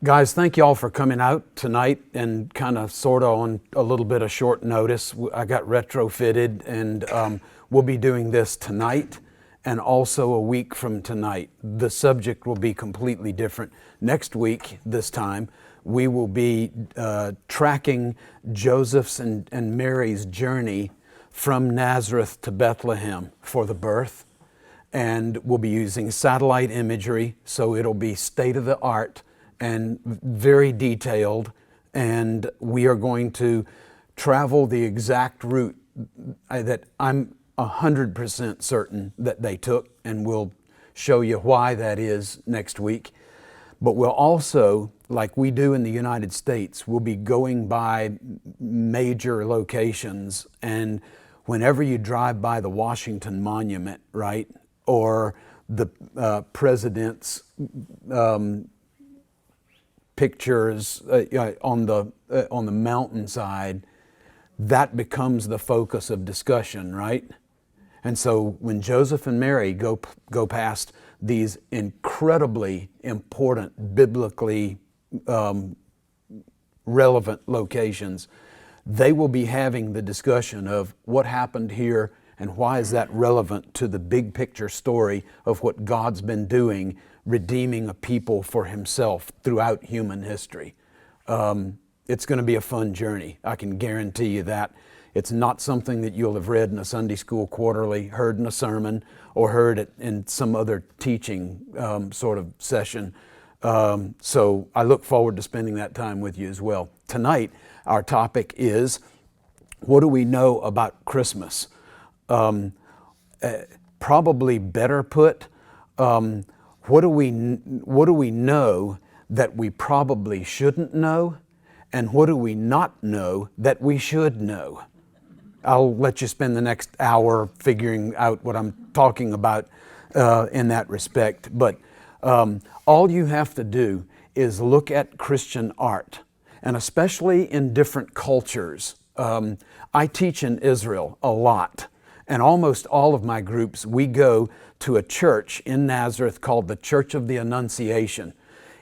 Guys, thank you all for coming out tonight and kind of sort of on a little bit of short notice. I got retrofitted and we'll be doing this tonight and also a week from tonight. The subject will be completely different. Next week, this time, we will be tracking Joseph's and Mary's journey from Nazareth to Bethlehem for the birth. And we'll be using satellite imagery, so it'll be state-of-the-art and very detailed, and we are going to travel the exact route that I'm 100% certain that they took, and we'll show you why that is next week. But we'll also, like we do in the United States, we'll be going by major locations, and whenever you drive by the Washington Monument, right, or the president's pictures on the mountainside, that becomes the focus of discussion, right? And so when Joseph and Mary go past these incredibly important, biblically relevant locations, they will be having the discussion of what happened here and why is that relevant to the big picture story of what God's been doing, redeeming a people for himself throughout human history. It's going to be a fun journey. I can guarantee you that. It's not something that you'll have read in a Sunday school quarterly, heard in a sermon, or heard it in some other teaching sort of session. So I look forward to spending that time with you as well. Tonight, our topic is, what do we know about Christmas? Probably better put, what do we know that we probably shouldn't know, and what do we not know that we should know? I'll let you spend the next hour figuring out what I'm talking about in that respect. But all you have to do is look at Christian art, and especially in different cultures. I teach in Israel a lot, and almost all of my groups, we go to a church in Nazareth called the Church of the Annunciation.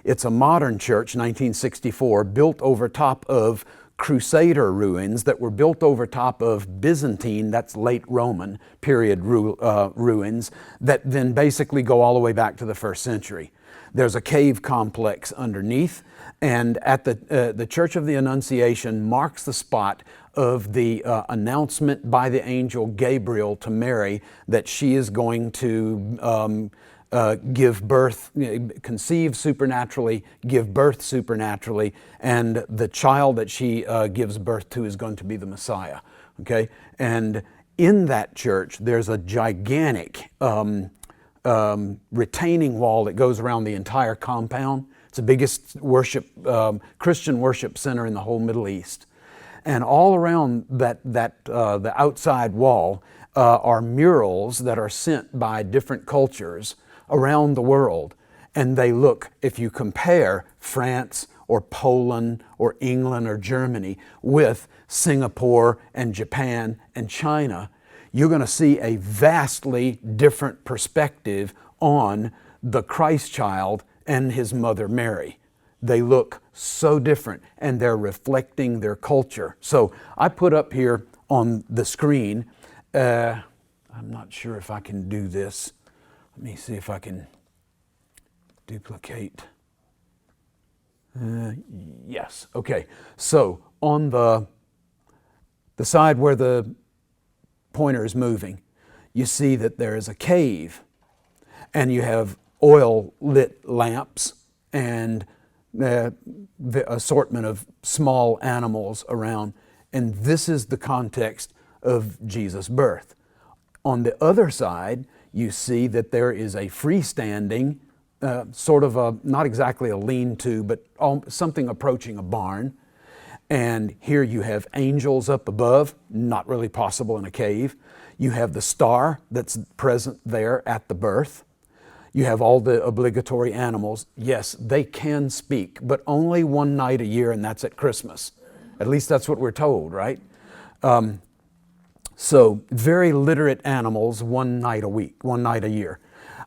It's a modern church, 1964, built over top of Crusader ruins that were built over top of Byzantine, that's late Roman period ruins, that then basically go all the way back to the first century. There's a cave complex underneath, and at the Church of the Annunciation marks the spot of the announcement by the angel Gabriel to Mary that she is going to give birth, conceive supernaturally, give birth supernaturally, and the child that she gives birth to is going to be the Messiah. Okay, and in that church there's a gigantic retaining wall that goes around the entire compound. It's the biggest Christian worship center in the whole Middle East. And all around the outside wall are murals that are sent by different cultures around the world. And they look, if you compare France or Poland or England or Germany with Singapore and Japan and China, you're going to see a vastly different perspective on the Christ child and his mother Mary. They look so different, and they're reflecting their culture. So I put up here on the screen, I'm not sure if I can do this. Let me see if I can duplicate. Yes, okay. So on the side where the pointer is moving, you see that there is a cave, and you have oil-lit lamps and the assortment of small animals around, and this is the context of Jesus' birth. On the other side, you see that there is a freestanding, sort of a, not exactly a lean-to, but something approaching a barn. And here you have angels up above, not really possible in a cave. You have the star that's present there at the birth. You have all the obligatory animals. Yes, they can speak, but only one night a year, and that's at Christmas. At least that's what we're told, right? So very literate animals, one night a year.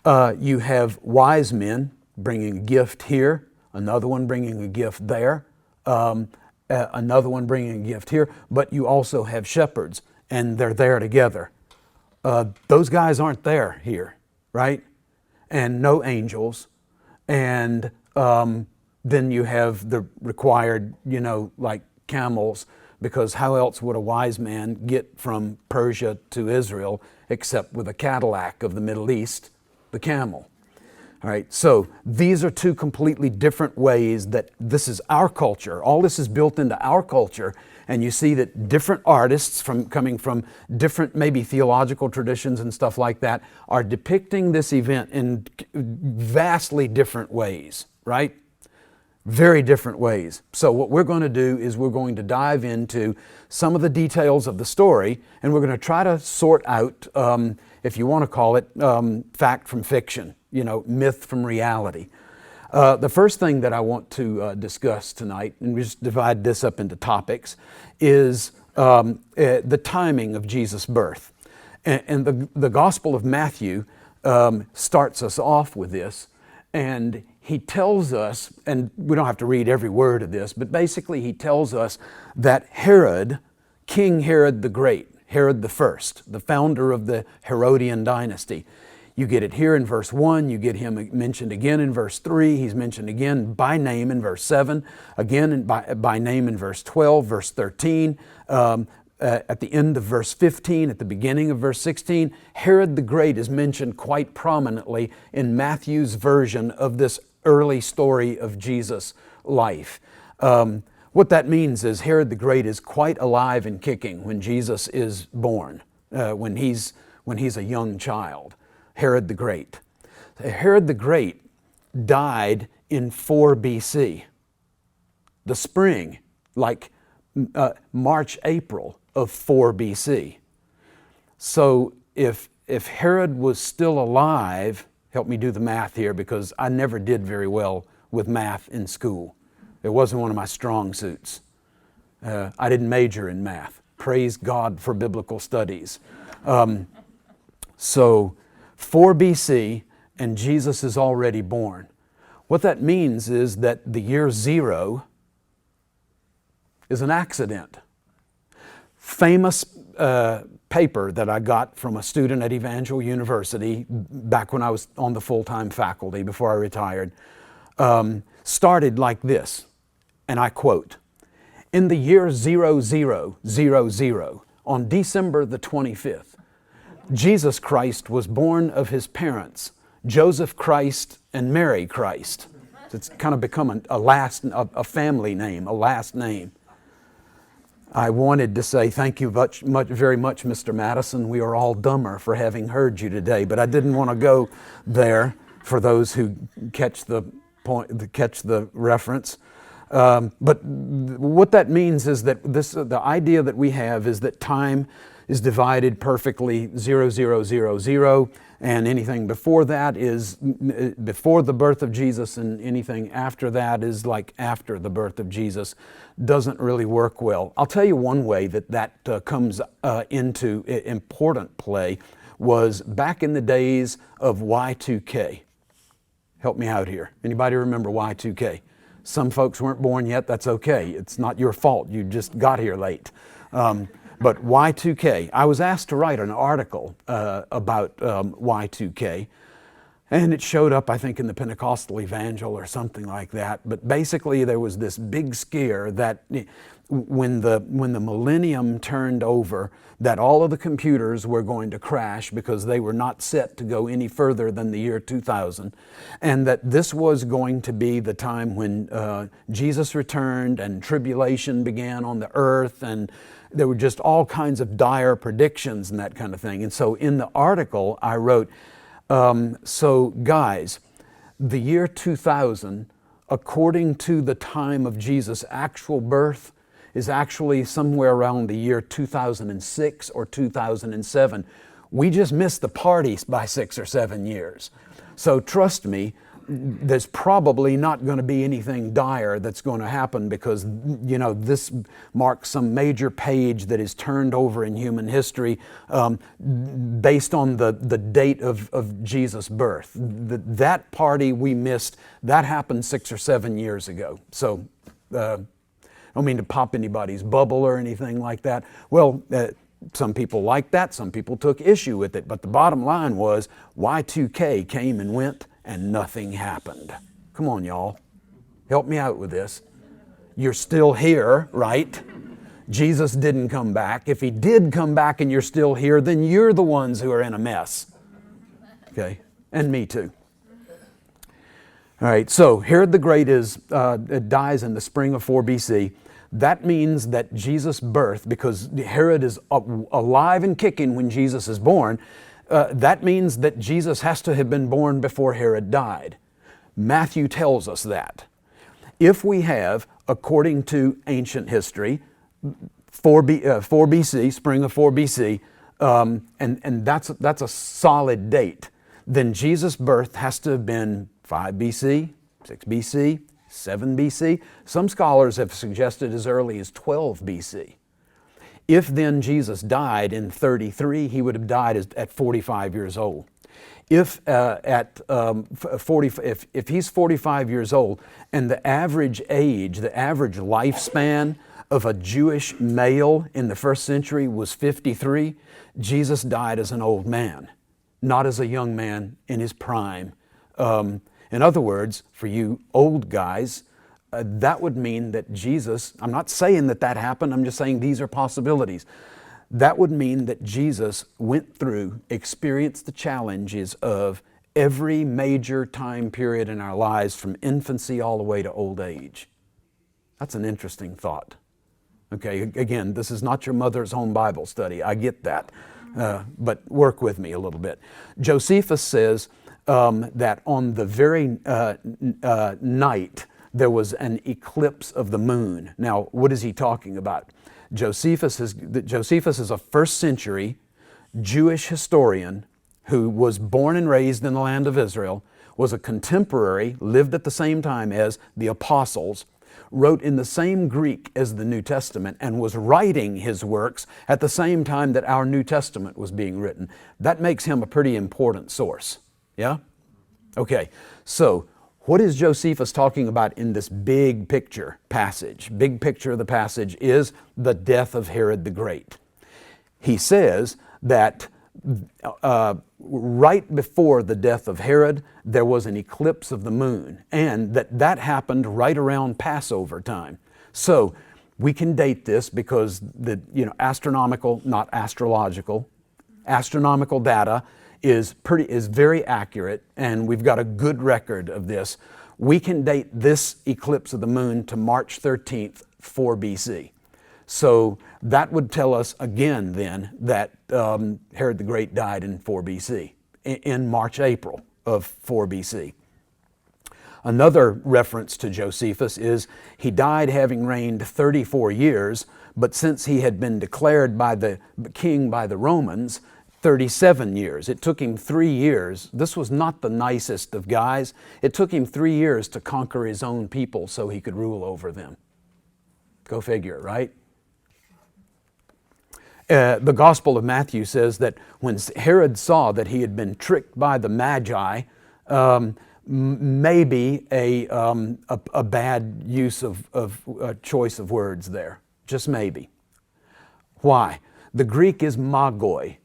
You have wise men bringing a gift here another one bringing a gift there, another one bringing a gift here, but you also have shepherds, and they're there together. Those guys aren't there here, right? And no angels. And then you have the required, like camels, because how else would a wise man get from Persia to Israel except with a Cadillac of the Middle East, the camel? All right, so these are two completely different ways that this is our culture. All this is built into our culture, and you see that different artists coming from different maybe theological traditions and stuff like that are depicting this event in vastly different ways, right? Very different ways. So what we're going to do is we're going to dive into some of the details of the story, and we're going to try to sort out, if you want to call it, fact from fiction, myth from reality. The first thing that I want to discuss tonight, and we just divide this up into topics, is the timing of Jesus' birth. And the Gospel of Matthew starts us off with this, and he tells us, and we don't have to read every word of this, but basically he tells us that Herod, King Herod the Great, Herod the First, the founder of the Herodian dynasty. You get it here in verse 1, you get him mentioned again in verse 3, he's mentioned again by name in verse 7, again by name in verse 12, verse 13, at the end of verse 15, at the beginning of verse 16. Herod the Great is mentioned quite prominently in Matthew's version of this early story of Jesus' life. What that means is Herod the Great is quite alive and kicking when Jesus is born, when he's a young child. Herod the Great. Herod the Great died in 4 BC. The spring, like March, April of 4 BC. So if Herod was still alive, help me do the math here because I never did very well with math in school. It wasn't one of my strong suits. I didn't major in math. Praise God for biblical studies. So 4 BC and Jesus is already born. What that means is that the year 0 is an accident. Famous paper that I got from a student at Evangel University back when I was on the full-time faculty before I retired, started like this, and I quote, "In the year 0000, on December the 25th, Jesus Christ was born of his parents, Joseph Christ and Mary Christ." It's kind of become a family name, a last name. I wanted to say thank you very much, Mr. Madison. We are all dumber for having heard you today, but I didn't want to go there for those who catch the reference. But what that means is that the idea that we have is that time is divided perfectly 0000, and anything before that is before the birth of Jesus, and anything after that is like after the birth of Jesus. Doesn't really work well. I'll tell you one way that comes into important play was back in the days of Y2K. Help me out here. Anybody remember Y2K? Some folks weren't born yet. That's okay. It's not your fault. You just got here late. But Y2K, I was asked to write an article about Y2K, and it showed up, I think, in the Pentecostal Evangel or something like that. But basically, there was this big scare that when the millennium turned over, that all of the computers were going to crash because they were not set to go any further than the year 2000, and that this was going to be the time when Jesus returned and tribulation began on the earth, and there were just all kinds of dire predictions and that kind of thing. And so in the article I wrote, so guys, the year 2000, according to the time of Jesus' actual birth, is actually somewhere around the year 2006 or 2007. We just missed the party by 6 or 7 years. So trust me, there's probably not going to be anything dire that's going to happen because, this marks some major page that is turned over in human history based on the date of Jesus' birth. That party we missed, that happened 6 or 7 years ago. So I don't mean to pop anybody's bubble or anything like that. Well, some people liked that, some people took issue with it, but the bottom line was Y2K came and went and nothing happened. Come on, y'all. Help me out with this. You're still here, right? Jesus didn't come back. If he did come back and you're still here, then you're the ones who are in a mess. Okay? And me too. All right, so Herod the Great dies in the spring of 4 BC. That means that Jesus' birth, because Herod is alive and kicking when Jesus is born, that means that Jesus has to have been born before Herod died. Matthew tells us that. If we have, according to ancient history, 4 BC, spring of 4 BC, and that's a solid date, then Jesus' birth has to have been 5 BC, 6 BC, 7 BC. Some scholars have suggested as early as 12 BC. If then Jesus died in 33, he would have died at 45 years old. If if he's 45 years old and the average age, the average lifespan of a Jewish male in the first century was 53, Jesus died as an old man, not as a young man in his prime. In other words, for you old guys, that would mean that Jesus, I'm not saying that happened, I'm just saying these are possibilities. That would mean that Jesus went through, experienced the challenges of every major time period in our lives from infancy all the way to old age. That's an interesting thought. Okay, again, this is not your mother's home Bible study, I get that, but work with me a little bit. Josephus says that on the very night there was an eclipse of the moon. Now, what is he talking about? Josephus is a first century Jewish historian who was born and raised in the land of Israel, was a contemporary, lived at the same time as the apostles, wrote in the same Greek as the New Testament, and was writing his works at the same time that our New Testament was being written. That makes him a pretty important source. Yeah? Okay, so what is Josephus talking about in this big picture passage? Big picture of the passage is the death of Herod the Great. He says that right before the death of Herod, there was an eclipse of the moon, and that happened right around Passover time. So we can date this because the astronomical, not astrological, astronomical data is very accurate, and we've got a good record of this. We can date this eclipse of the moon to March 13th, 4 BC. So that would tell us again then that Herod the Great died in 4 BC, in March, April of 4 BC. Another reference to Josephus is he died having reigned 34 years, but since he had been declared by the king by the Romans, 37 years. It took him 3 years. This was not the nicest of guys. It took him 3 years to conquer his own people so he could rule over them. Go figure, right? The Gospel of Matthew says that when Herod saw that he had been tricked by the magi, maybe a bad use of choice of words there. Just maybe. Why? The Greek is magoi.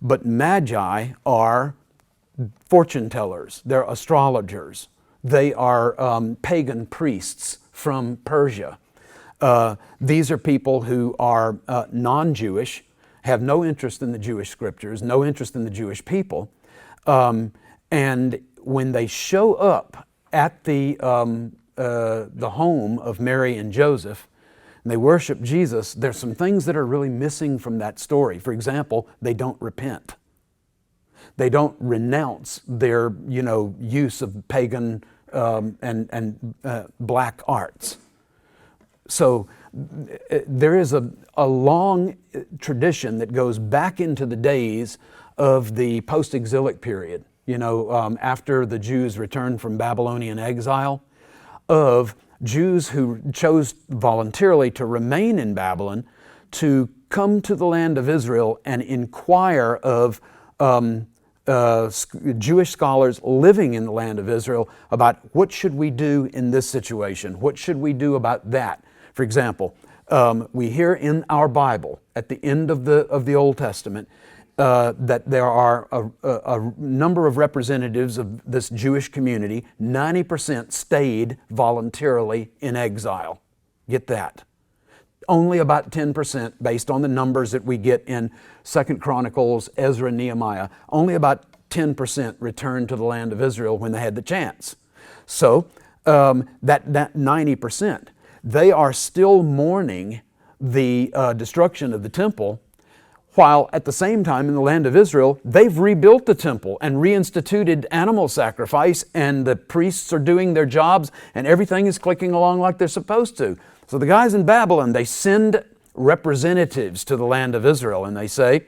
But magi are fortune tellers, they're astrologers, they are pagan priests from Persia. These are people who are non-Jewish, have no interest in the Jewish scriptures, no interest in the Jewish people, and when they show up at the home of Mary and Joseph, and they worship Jesus, there's some things that are really missing from that story. For example, they don't repent. They don't renounce their, use of pagan and black arts. So there is a long tradition that goes back into the days of the post-exilic period. after the Jews returned from Babylonian exile, of Jews who chose voluntarily to remain in Babylon to come to the land of Israel and inquire of Jewish scholars living in the land of Israel about what should we do in this situation? What should we do about that? For example, we hear in our Bible at the end of the Old Testament that there are a number of representatives of this Jewish community. 90% stayed voluntarily in exile. Get that. Only about 10%, based on the numbers that we get in 2 Chronicles, Ezra, Nehemiah, only about 10% returned to the land of Israel when they had the chance. So that 90%, they are still mourning the destruction of the temple, while at the same time in the land of Israel, they've rebuilt the temple and reinstituted animal sacrifice, and the priests are doing their jobs and everything is clicking along like they're supposed to. So the guys in Babylon, they send representatives to the land of Israel and they say,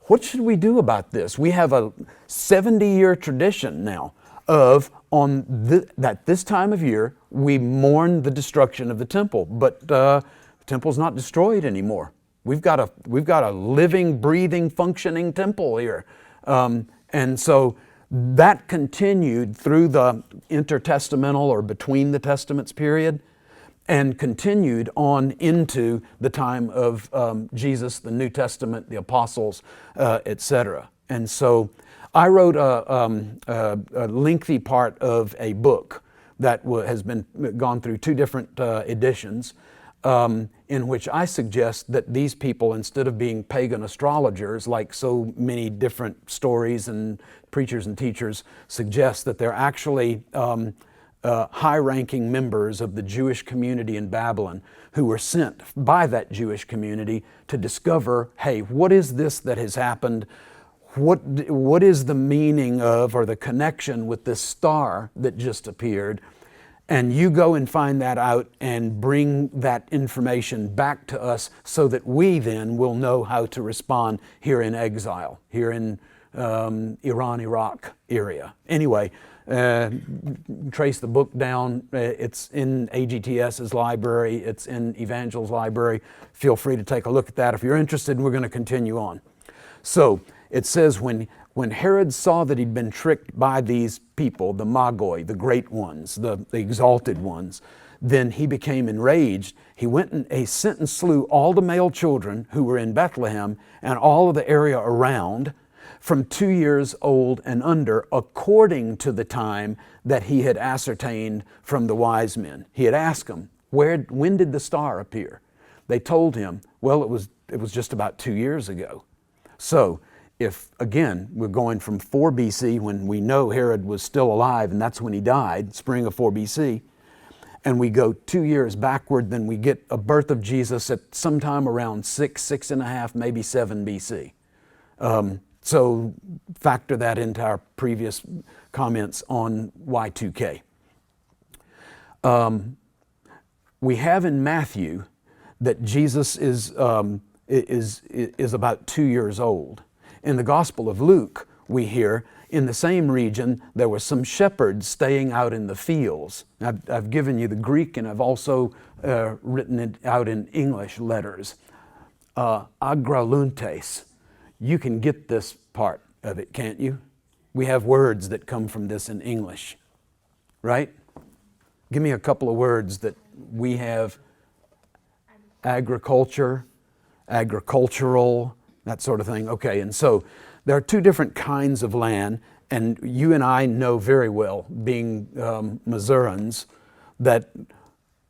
what should we do about this? We have a 70-year tradition now of that this time of year we mourn the destruction of the temple, but the temple's not destroyed anymore. We've got a living, breathing, functioning temple here. And so that continued through the intertestamental or between the testaments period, and continued on into the time of Jesus, the New Testament, the apostles, etc. And so I wrote a lengthy part of a book that has been gone through 2 different editions, in which I suggest that these people, instead of being pagan astrologers like so many different stories and preachers and teachers suggest, that they're actually high-ranking members of the Jewish community in Babylon who were sent by that Jewish community to discover, hey, what is this that has happened? What is the meaning of, or the connection with this star that just appeared? And you go and find that out and bring that information back to us so that we then will know how to respond here in exile, here in Iran, Iraq area. Anyway, trace the book down. It's in AGTS's library. It's in Evangel's library. Feel free to take a look at that if you're interested, and we're going to continue on. So it says, when Herod saw that he'd been tricked by these people, the magi, the great ones, the exalted ones, then he became enraged. He went and he sent and slew all the male children who were in Bethlehem and all of the area around, from 2 years old and under, according to the time that he had ascertained from the wise men. He had asked them, when did the star appear? They told him, well, it was just about 2 years ago. So if, again, we're going from 4 BC, when we know Herod was still alive and that's when he died, spring of 4 BC, and we go 2 years backward, then we get a birth of Jesus at sometime around 6 and a half, maybe 7 BC. So factor that into our previous comments on Y2K. We have in Matthew that Jesus is about 2 years old. In the Gospel of Luke, we hear in the same region there were some shepherds staying out in the fields. I've given you the Greek, and I've also written it out in English letters. Agraluntes. You can get this part of it, can't you? We have words that come from this in English, right? Give me a couple of words that we have. Agriculture, agricultural, that sort of thing. Okay, and so there are 2 different kinds of land, and you and I know very well, being Missourians, that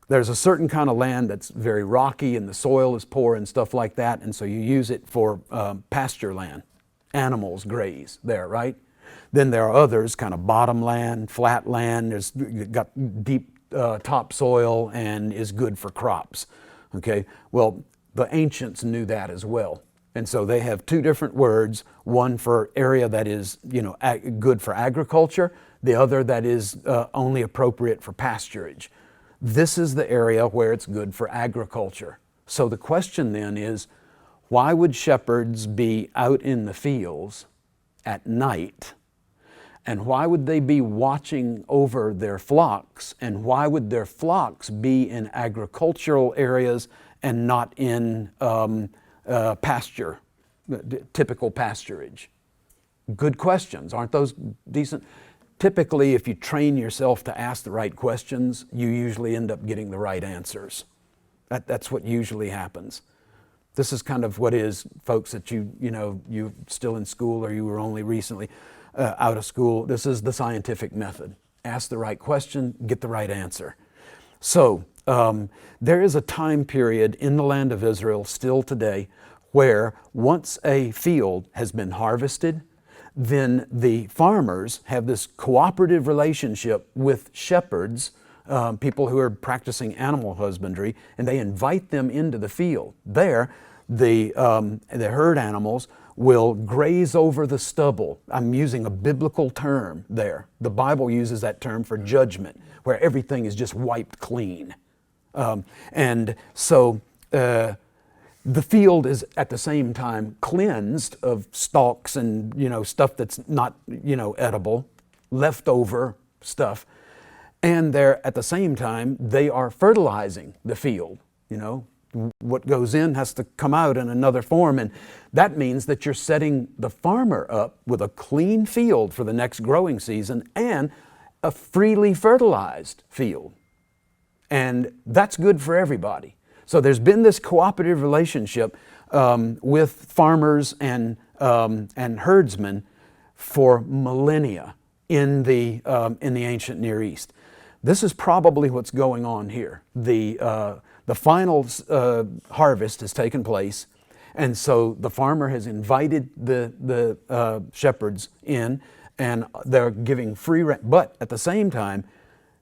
there's a certain kind of land that's very rocky and the soil is poor and stuff like that, and so you use it for pasture land. Animals graze there, right? Then there are others, kind of bottom land, flat land, there's got deep topsoil and is good for crops. Okay, well, the ancients knew that as well. And so they have 2 different words, one for area that is, good for agriculture, the other that is only appropriate for pasturage. This is the area where it's good for agriculture. So the question then is, why would shepherds be out in the fields at night And why would they be watching over their flocks? And why would their flocks be in agricultural areas and not in pasture, typical pasturage? Good questions. Aren't those decent? Typically, if you train yourself to ask the right questions, you usually end up getting the right answers. That's what usually happens. This is kind of what is, folks, that you're still in school or you were only recently out of school. This is the scientific method. Ask the right question, get the right answer. So there is a time period in the land of Israel still today where once a field has been harvested, then the farmers have this cooperative relationship with shepherds, people who are practicing animal husbandry, and they invite them into the field. There, the herd animals will graze over the stubble. I'm using a biblical term there. The Bible uses that term for judgment, where everything is just wiped clean. And so the field is at the same time cleansed of stalks and stuff that's not edible, leftover stuff. And they're at the same time they are fertilizing the field. What goes in has to come out in another form, and that means that you're setting the farmer up with a clean field for the next growing season and a freely fertilized field. And that's good for everybody. So there's been this cooperative relationship with farmers and herdsmen for millennia in the ancient Near East. This is probably what's going on here. The final harvest has taken place, and so the farmer has invited the shepherds in, and they're giving free rent. But at the same time,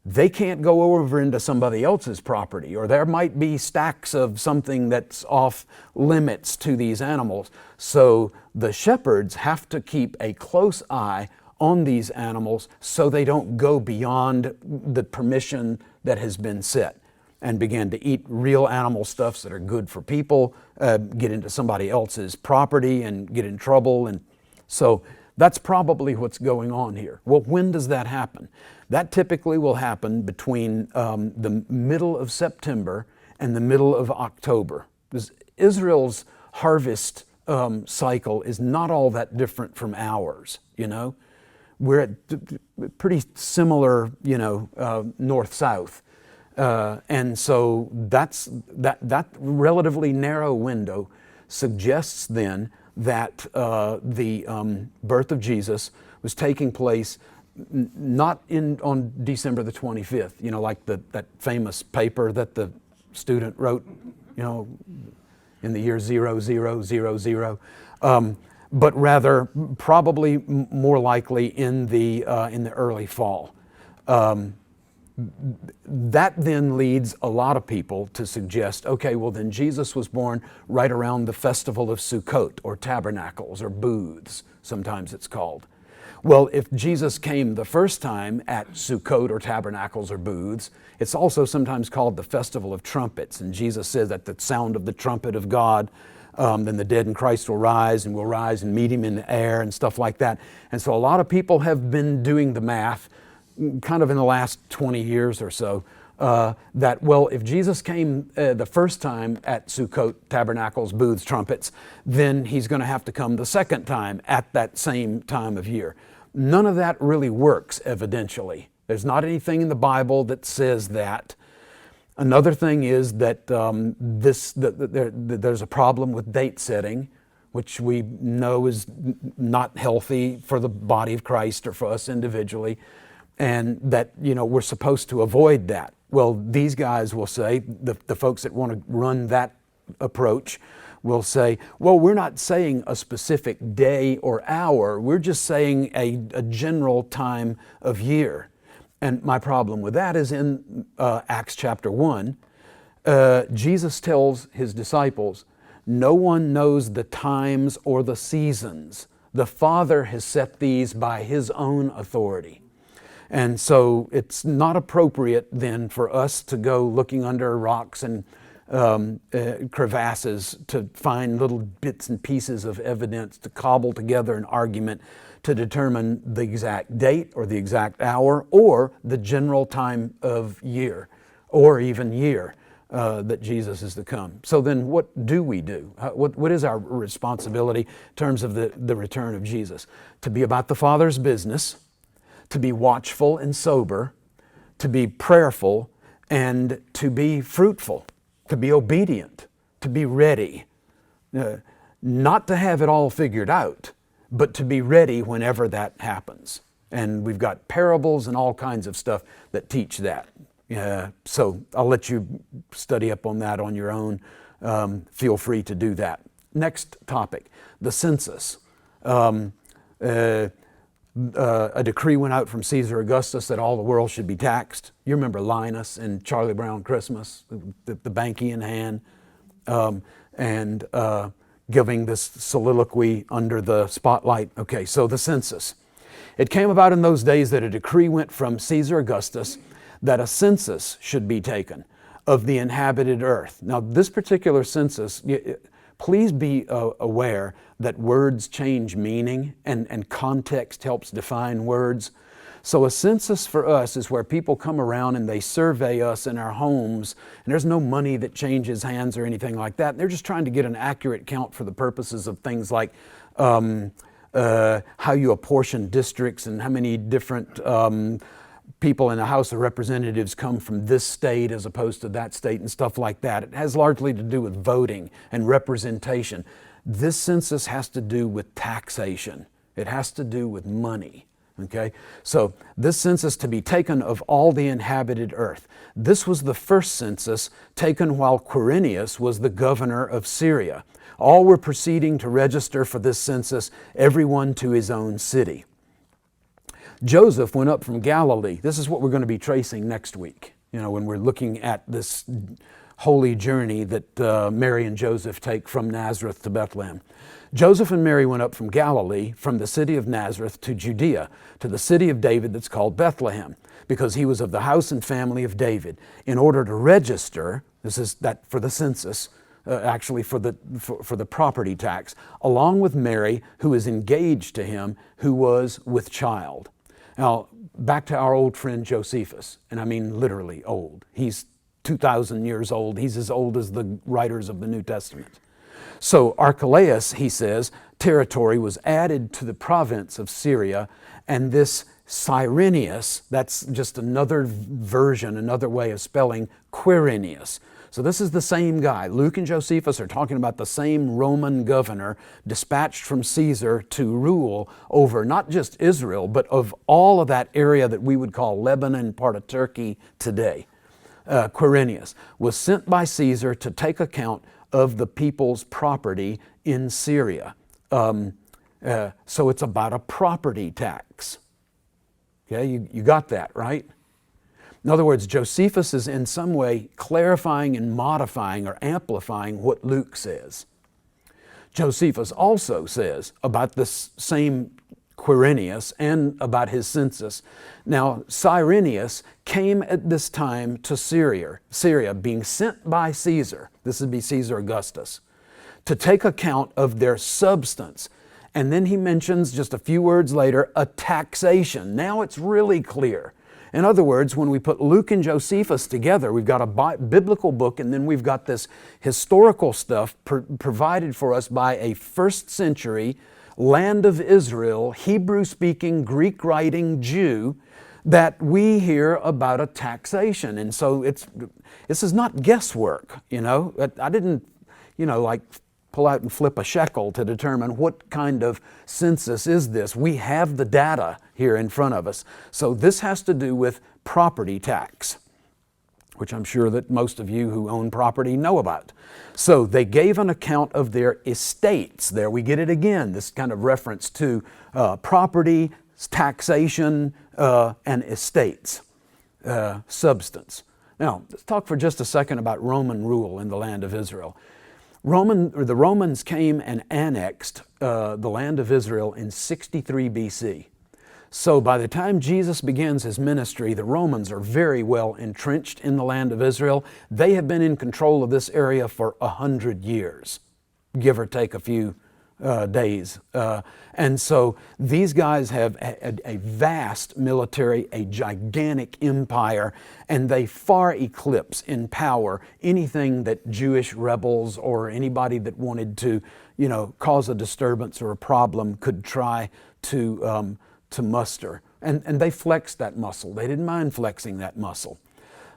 they can't go over into somebody else's property, or there might be stacks of something that's off limits to these animals. So the shepherds have to keep a close eye on these animals so they don't go beyond the permission that has been set and begin to eat real animal stuffs that are good for people, get into somebody else's property and get in trouble. And so that's probably what's going on here. Well, when does that happen? That typically will happen between the middle of September and the middle of October. Because Israel's harvest cycle is not all that different from ours, We're at pretty similar, north-south. And so that relatively narrow window suggests then that the birth of Jesus was taking place not on December the 25th, like that famous paper that the student wrote, in the year 0000, but rather probably more likely in the early fall. That then leads a lot of people to suggest, okay, well then Jesus was born right around the festival of Sukkot, or tabernacles, or booths, sometimes it's called. Well, if Jesus came the first time at Sukkot, or tabernacles, or booths, it's also sometimes called the festival of trumpets, and Jesus says that the sound of the trumpet of God, then the dead in Christ will rise, and we'll rise and meet Him in the air and stuff like that. And so a lot of people have been doing the math kind of in the last 20 years or so, that, well, if Jesus came the first time at Sukkot, tabernacles, booths, trumpets, then He's going to have to come the second time at that same time of year. None of that really works, evidentially. There's not anything in the Bible that says that. Another thing is that there's a problem with date setting, which we know is not healthy for the body of Christ or for us individually, and that we're supposed to avoid that. Well, these guys will say, the folks that want to run that approach will say, well, we're not saying a specific day or hour, we're just saying a general time of year. And my problem with that is in Acts chapter 1, Jesus tells His disciples, no one knows the times or the seasons. The Father has set these by His own authority. And so it's not appropriate then for us to go looking under rocks and crevasses to find little bits and pieces of evidence to cobble together an argument to determine the exact date or the exact hour or the general time of year or even year that Jesus is to come. So then what do we do? What is our responsibility in terms of the return of Jesus? To be about the Father's business, to be watchful and sober, to be prayerful, and to be fruitful, to be obedient, to be ready. Not to have it all figured out, but to be ready whenever that happens. And we've got parables and all kinds of stuff that teach that. So I'll let you study up on that on your own. Feel free to do that. Next topic, the census. A decree went out from Caesar Augustus that all the world should be taxed. You remember Linus in Charlie Brown Christmas, the banky in hand, and giving this soliloquy under the spotlight. Okay, so the census. It came about in those days that a decree went from Caesar Augustus that a census should be taken of the inhabited earth. Now, this particular census, please be aware that words change meaning and context helps define words. So a census for us is where people come around and they survey us in our homes, and there's no money that changes hands or anything like that. They're just trying to get an accurate count for the purposes of things like how you apportion districts and how many different people in the House of Representatives come from this state as opposed to that state and stuff like that. It has largely to do with voting and representation. This census has to do with taxation. It has to do with money. Okay, so this census to be taken of all the inhabited earth. This was the first census taken while Quirinius was the governor of Syria. All were proceeding to register for this census, everyone to his own city. Joseph went up from Galilee. This is what we're going to be tracing next week, when we're looking at this holy journey that Mary and Joseph take from Nazareth to Bethlehem. Joseph and Mary went up from Galilee, from the city of Nazareth to Judea, to the city of David that's called Bethlehem, because he was of the house and family of David, in order to register, this is that for the census, actually for the property tax, along with Mary, who is engaged to him, who was with child. Now, back to our old friend Josephus, and I mean literally old. He's 2,000 years old. He's as old as the writers of the New Testament. So Archelaus, he says, territory was added to the province of Syria, and this Cyrenius, that's just another version, another way of spelling Quirinius. So this is the same guy. Luke and Josephus are talking about the same Roman governor dispatched from Caesar to rule over not just Israel, but of all of that area that we would call Lebanon, part of Turkey today. Quirinius was sent by Caesar to take account of the people's property in Syria. So it's about a property tax. Okay, you got that, right? In other words, Josephus is in some way clarifying and modifying or amplifying what Luke says. Josephus also says about this same Quirinius and about his census. Now, Cyrenius came at this time to Syria, being sent by Caesar, this would be Caesar Augustus, to take account of their substance. And then he mentions just a few words later, a taxation. Now it's really clear. In other words, when we put Luke and Josephus together, we've got a biblical book, and then we've got this historical stuff provided for us by a first century land of Israel, Hebrew-speaking, Greek-writing Jew, that we hear about a taxation. And so this is not guesswork, I didn't, like pull out and flip a shekel to determine what kind of census is this. We have the data here in front of us. So this has to do with property tax, which I'm sure that most of you who own property know about. So they gave an account of their estates. There we get it again, this kind of reference to property, taxation, and estates, substance. Now, let's talk for just a second about Roman rule in the land of Israel. The Romans came and annexed the land of Israel in 63 BC. So by the time Jesus begins his ministry, the Romans are very well entrenched in the land of Israel. They have been in control of this area for 100 years, give or take a few days. And so these guys have a vast military, a gigantic empire, and they far eclipse in power anything that Jewish rebels or anybody that wanted to, cause a disturbance or a problem could try to muster. And they flexed that muscle. They didn't mind flexing that muscle.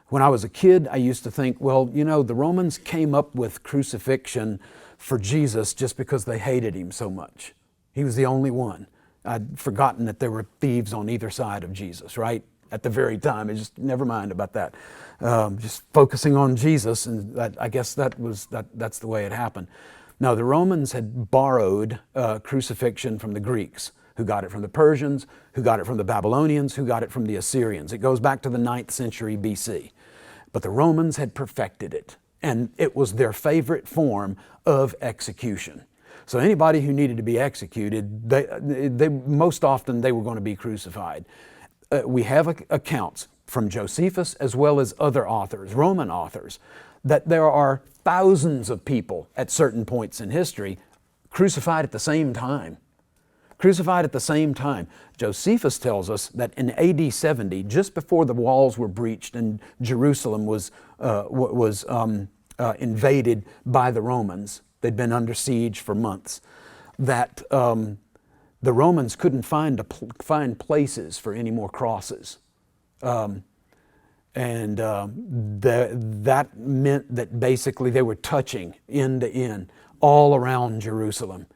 When I was a kid, I used to think, well, the Romans came up with crucifixion for Jesus just because they hated him so much. He was the only one. I'd forgotten that there were thieves on either side of Jesus, right? At the very time. Just never mind about that. Just focusing on Jesus, and I guess that's the way it happened. Now, the Romans had borrowed crucifixion from the Greeks, who got it from the Persians, who got it from the Babylonians, who got it from the Assyrians. It goes back to the 9th century BC. But the Romans had perfected it, and it was their favorite form of execution. So anybody who needed to be executed, they most often they were going to be crucified. We have accounts from Josephus as well as other authors, Roman authors, that there are thousands of people at certain points in history crucified at the same time. Crucified at the same time. Josephus tells us that in AD 70, just before the walls were breached and Jerusalem was invaded by the Romans, they'd been under siege for months, that the Romans couldn't find places for any more crosses. That meant that basically they were touching end to end all around Jerusalem.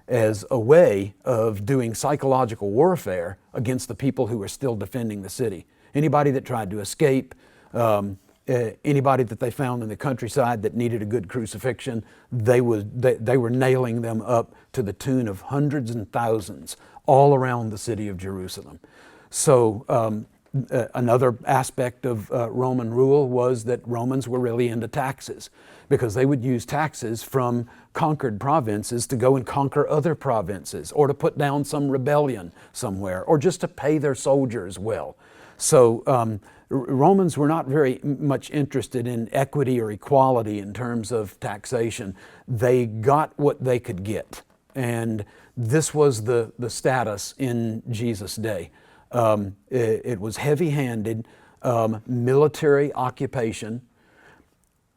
As a way of doing psychological warfare against the people who were still defending the city. Anybody that tried to escape, anybody that they found in the countryside that needed a good crucifixion, they were nailing them up to the tune of hundreds and thousands all around the city of Jerusalem. So another aspect of Roman rule was that Romans were really into taxes, because they would use taxes from conquered provinces to go and conquer other provinces, or to put down some rebellion somewhere, or just to pay their soldiers well. So Romans were not very much interested in equity or equality in terms of taxation. They got what they could get, and this was the status in Jesus' day. It was heavy-handed military occupation.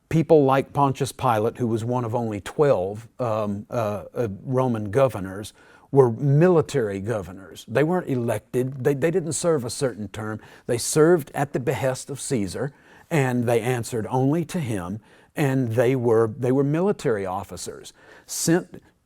People like Pontius Pilate, who was one of only 12 Roman governors, were military governors. They weren't elected. They didn't serve a certain term. They served at the behest of Caesar, and they answered only to him, and they were military officers,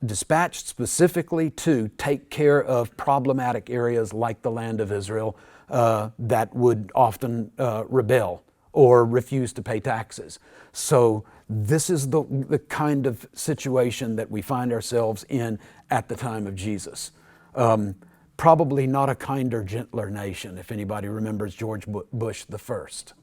dispatched specifically to take care of problematic areas like the land of Israel that would often rebel or refuse to pay taxes. So this is the kind of situation that we find ourselves in at the time of Jesus. Probably not a kinder, gentler nation, if anybody remembers George Bush the First.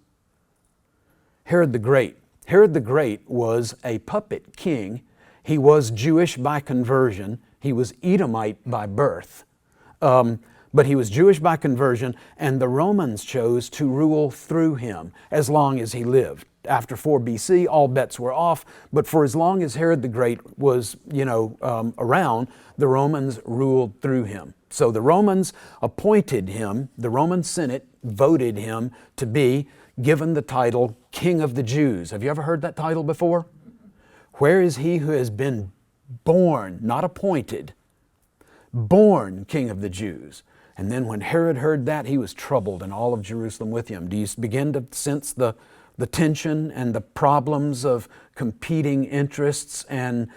Herod the Great. Herod the Great was a puppet king. He was Jewish by conversion. He was Edomite by birth. But he was Jewish by conversion, and the Romans chose to rule through him as long as he lived. After 4 BC, all bets were off, but for as long as Herod the Great was, around, the Romans ruled through him. So the Romans appointed him, the Roman Senate voted him to be given the title King of the Jews. Have you ever heard that title before? Where is he who has been born, not appointed, born King of the Jews? And then when Herod heard that, he was troubled, and all of Jerusalem with him. Do you begin to sense the tension and the problems of competing interests and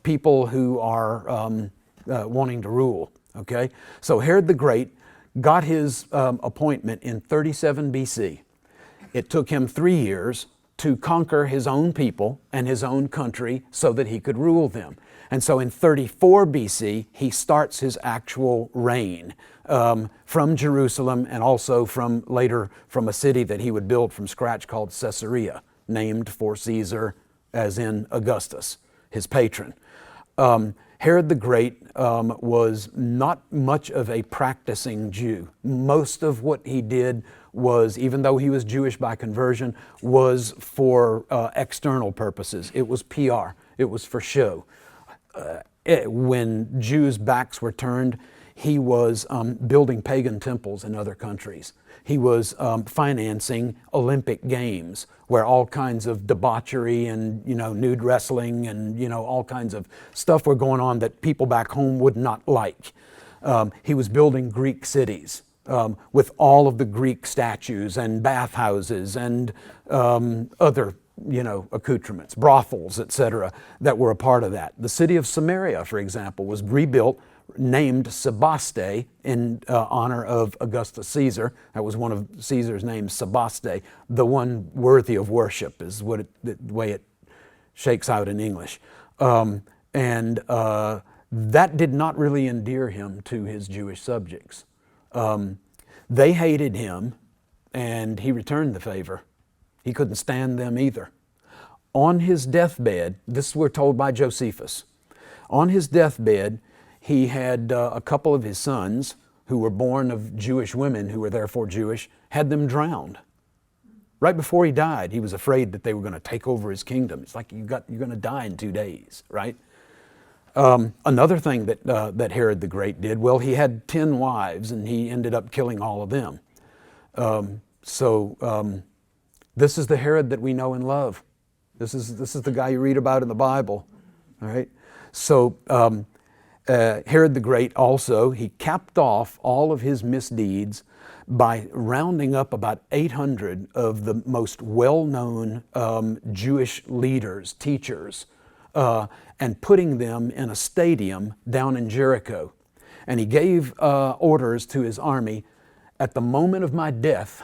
people who are wanting to rule? Okay, so Herod the Great got his appointment in 37 BC. It took him 3 years to conquer his own people and his own country so that he could rule them. And so in 34 BC, he starts his actual reign from Jerusalem, and also later from a city that he would build from scratch called Caesarea, named for Caesar, as in Augustus, his patron. Herod the Great was not much of a practicing Jew. Most of what he did was, even though he was Jewish by conversion, was for external purposes. It was PR. It was for show. when Jews' backs were turned, he was building pagan temples in other countries. He was financing Olympic Games, where all kinds of debauchery and nude wrestling and all kinds of stuff were going on that people back home would not like. He was building Greek cities with all of the Greek statues and bathhouses and other accoutrements, brothels, etc., that were a part of that. The city of Samaria, for example, was rebuilt, named Sebaste in honor of Augustus Caesar. That was one of Caesar's names, Sebaste, the one worthy of worship is the way it shakes out in English. That did not really endear him to his Jewish subjects. They hated him, and he returned the favor. He couldn't stand them either. On his deathbed, this we're told by Josephus, on his deathbed, he had a couple of his sons who were born of Jewish women who were therefore Jewish, had them drowned. Right before he died, he was afraid that they were going to take over his kingdom. It's like you're going to die in 2 days, right? Another thing that Herod the Great did, well, he had 10 wives and he ended up killing all of them. This is the Herod that we know and love. This is the guy you read about in the Bible, all right? So Herod the Great also, he capped off all of his misdeeds by rounding up about 800 of the most well-known Jewish leaders, teachers, and putting them in a stadium down in Jericho. And he gave orders to his army, at the moment of my death,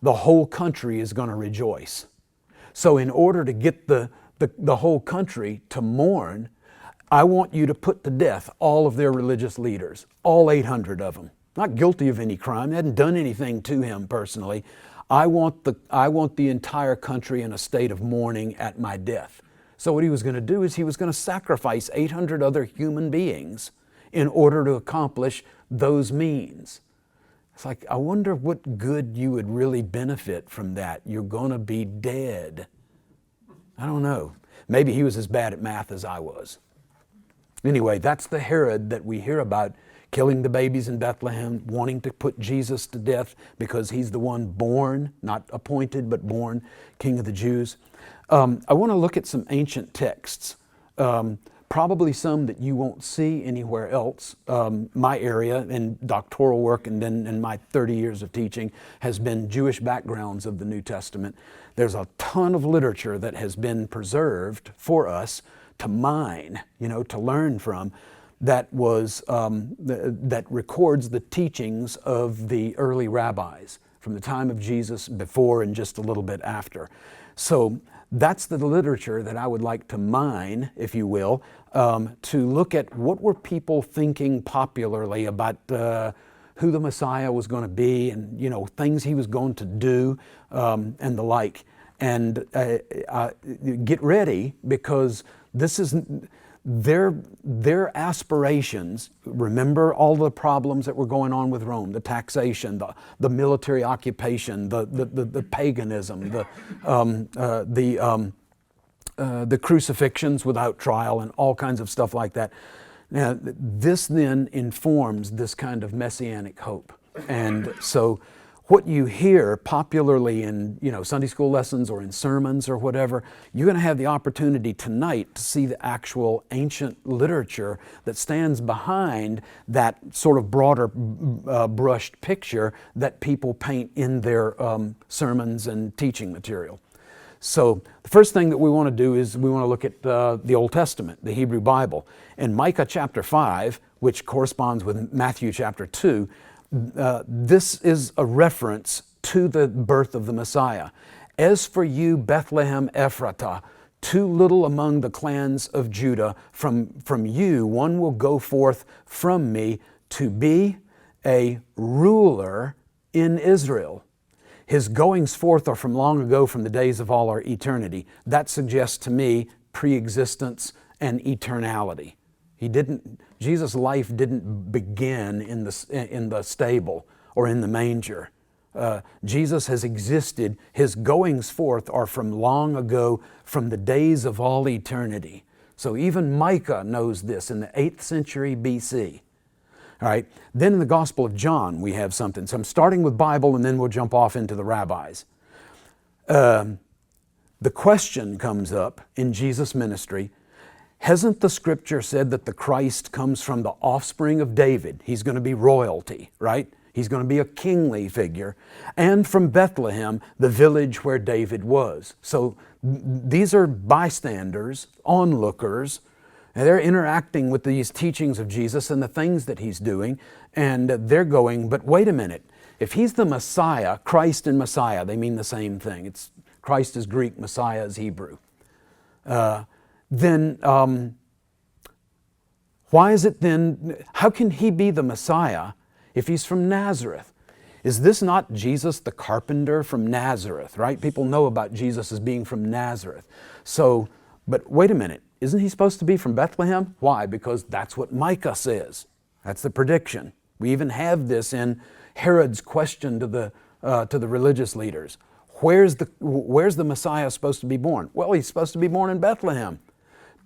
the whole country is going to rejoice. So in order to get the whole country to mourn, I want you to put to death all of their religious leaders, all 800 of them. Not guilty of any crime, they hadn't done anything to him personally. I want the entire country in a state of mourning at my death. So what he was going to do is he was going to sacrifice 800 other human beings in order to accomplish those means. It's like, I wonder what good you would really benefit from that. You're going to be dead. I don't know. Maybe he was as bad at math as I was. Anyway, that's the Herod that we hear about, killing the babies in Bethlehem, wanting to put Jesus to death because he's the one born, not appointed, but born, King of the Jews. I want to look at some ancient texts, probably some that you won't see anywhere else. My area in doctoral work and then in my 30 years of teaching has been Jewish backgrounds of the New Testament. There's a ton of literature that has been preserved for us to mine, to learn from, that records the teachings of the early rabbis from the time of Jesus, before and just a little bit after. So that's the literature that I would like to mine, if you will, to look at what were people thinking popularly about who the Messiah was going to be and things he was going to do and the like. And get ready, because this is their aspirations. Remember all the problems that were going on with Rome, the taxation, the military occupation, the paganism, the crucifixions without trial, and all kinds of stuff like that. Now, this then informs this kind of messianic hope. And so what you hear popularly in Sunday school lessons or in sermons or whatever, you're going to have the opportunity tonight to see the actual ancient literature that stands behind that sort of broader brushed picture that people paint in their sermons and teaching material. So the first thing that we want to do is we want to look at the Old Testament, the Hebrew Bible. In Micah chapter 5, which corresponds with Matthew chapter 2, this is a reference to the birth of the Messiah. As for you, Bethlehem Ephratah, too little among the clans of Judah, from you one will go forth from me to be a ruler in Israel. His goings forth are from long ago, from the days of all our eternity. That suggests to me pre-existence and eternality. Jesus' life didn't begin in the stable or in the manger. Jesus has existed. His goings forth are from long ago, from the days of all eternity. So even Micah knows this in the 8th century BC. All right. Then in the Gospel of John, we have something. So I'm starting with Bible, and then we'll jump off into the rabbis. The question comes up in Jesus' ministry, hasn't the Scripture said that the Christ comes from the offspring of David? He's going to be royalty, right? He's going to be a kingly figure. And from Bethlehem, the village where David was. So these are bystanders, onlookers. And they're interacting with these teachings of Jesus and the things that He's doing. And they're going, but wait a minute. If He's the Messiah, Christ and Messiah, they mean the same thing. Christ is Greek, Messiah is Hebrew. Then why is it then, how can He be the Messiah if He's from Nazareth? Is this not Jesus the carpenter from Nazareth, right? People know about Jesus as being from Nazareth. So, but wait a minute, isn't He supposed to be from Bethlehem? Why? Because that's what Micah says. That's the prediction. We even have this in Herod's question to the religious leaders. Where's the Messiah supposed to be born? Well, He's supposed to be born in Bethlehem.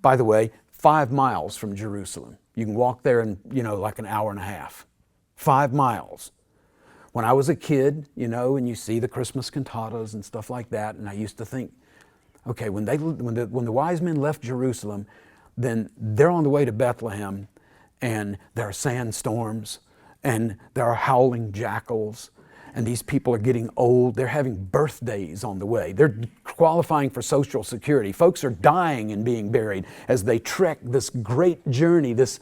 By the way, 5 miles from Jerusalem. You can walk there in, like an hour and a half. 5 miles. When I was a kid, and you see the Christmas cantatas and stuff like that, and I used to think, okay, when the wise men left Jerusalem, then they're on the way to Bethlehem, and there are sandstorms, and there are howling jackals, and these people are getting old. They're having birthdays on the way. They're qualifying for Social Security. Folks are dying and being buried as they trek this great journey, this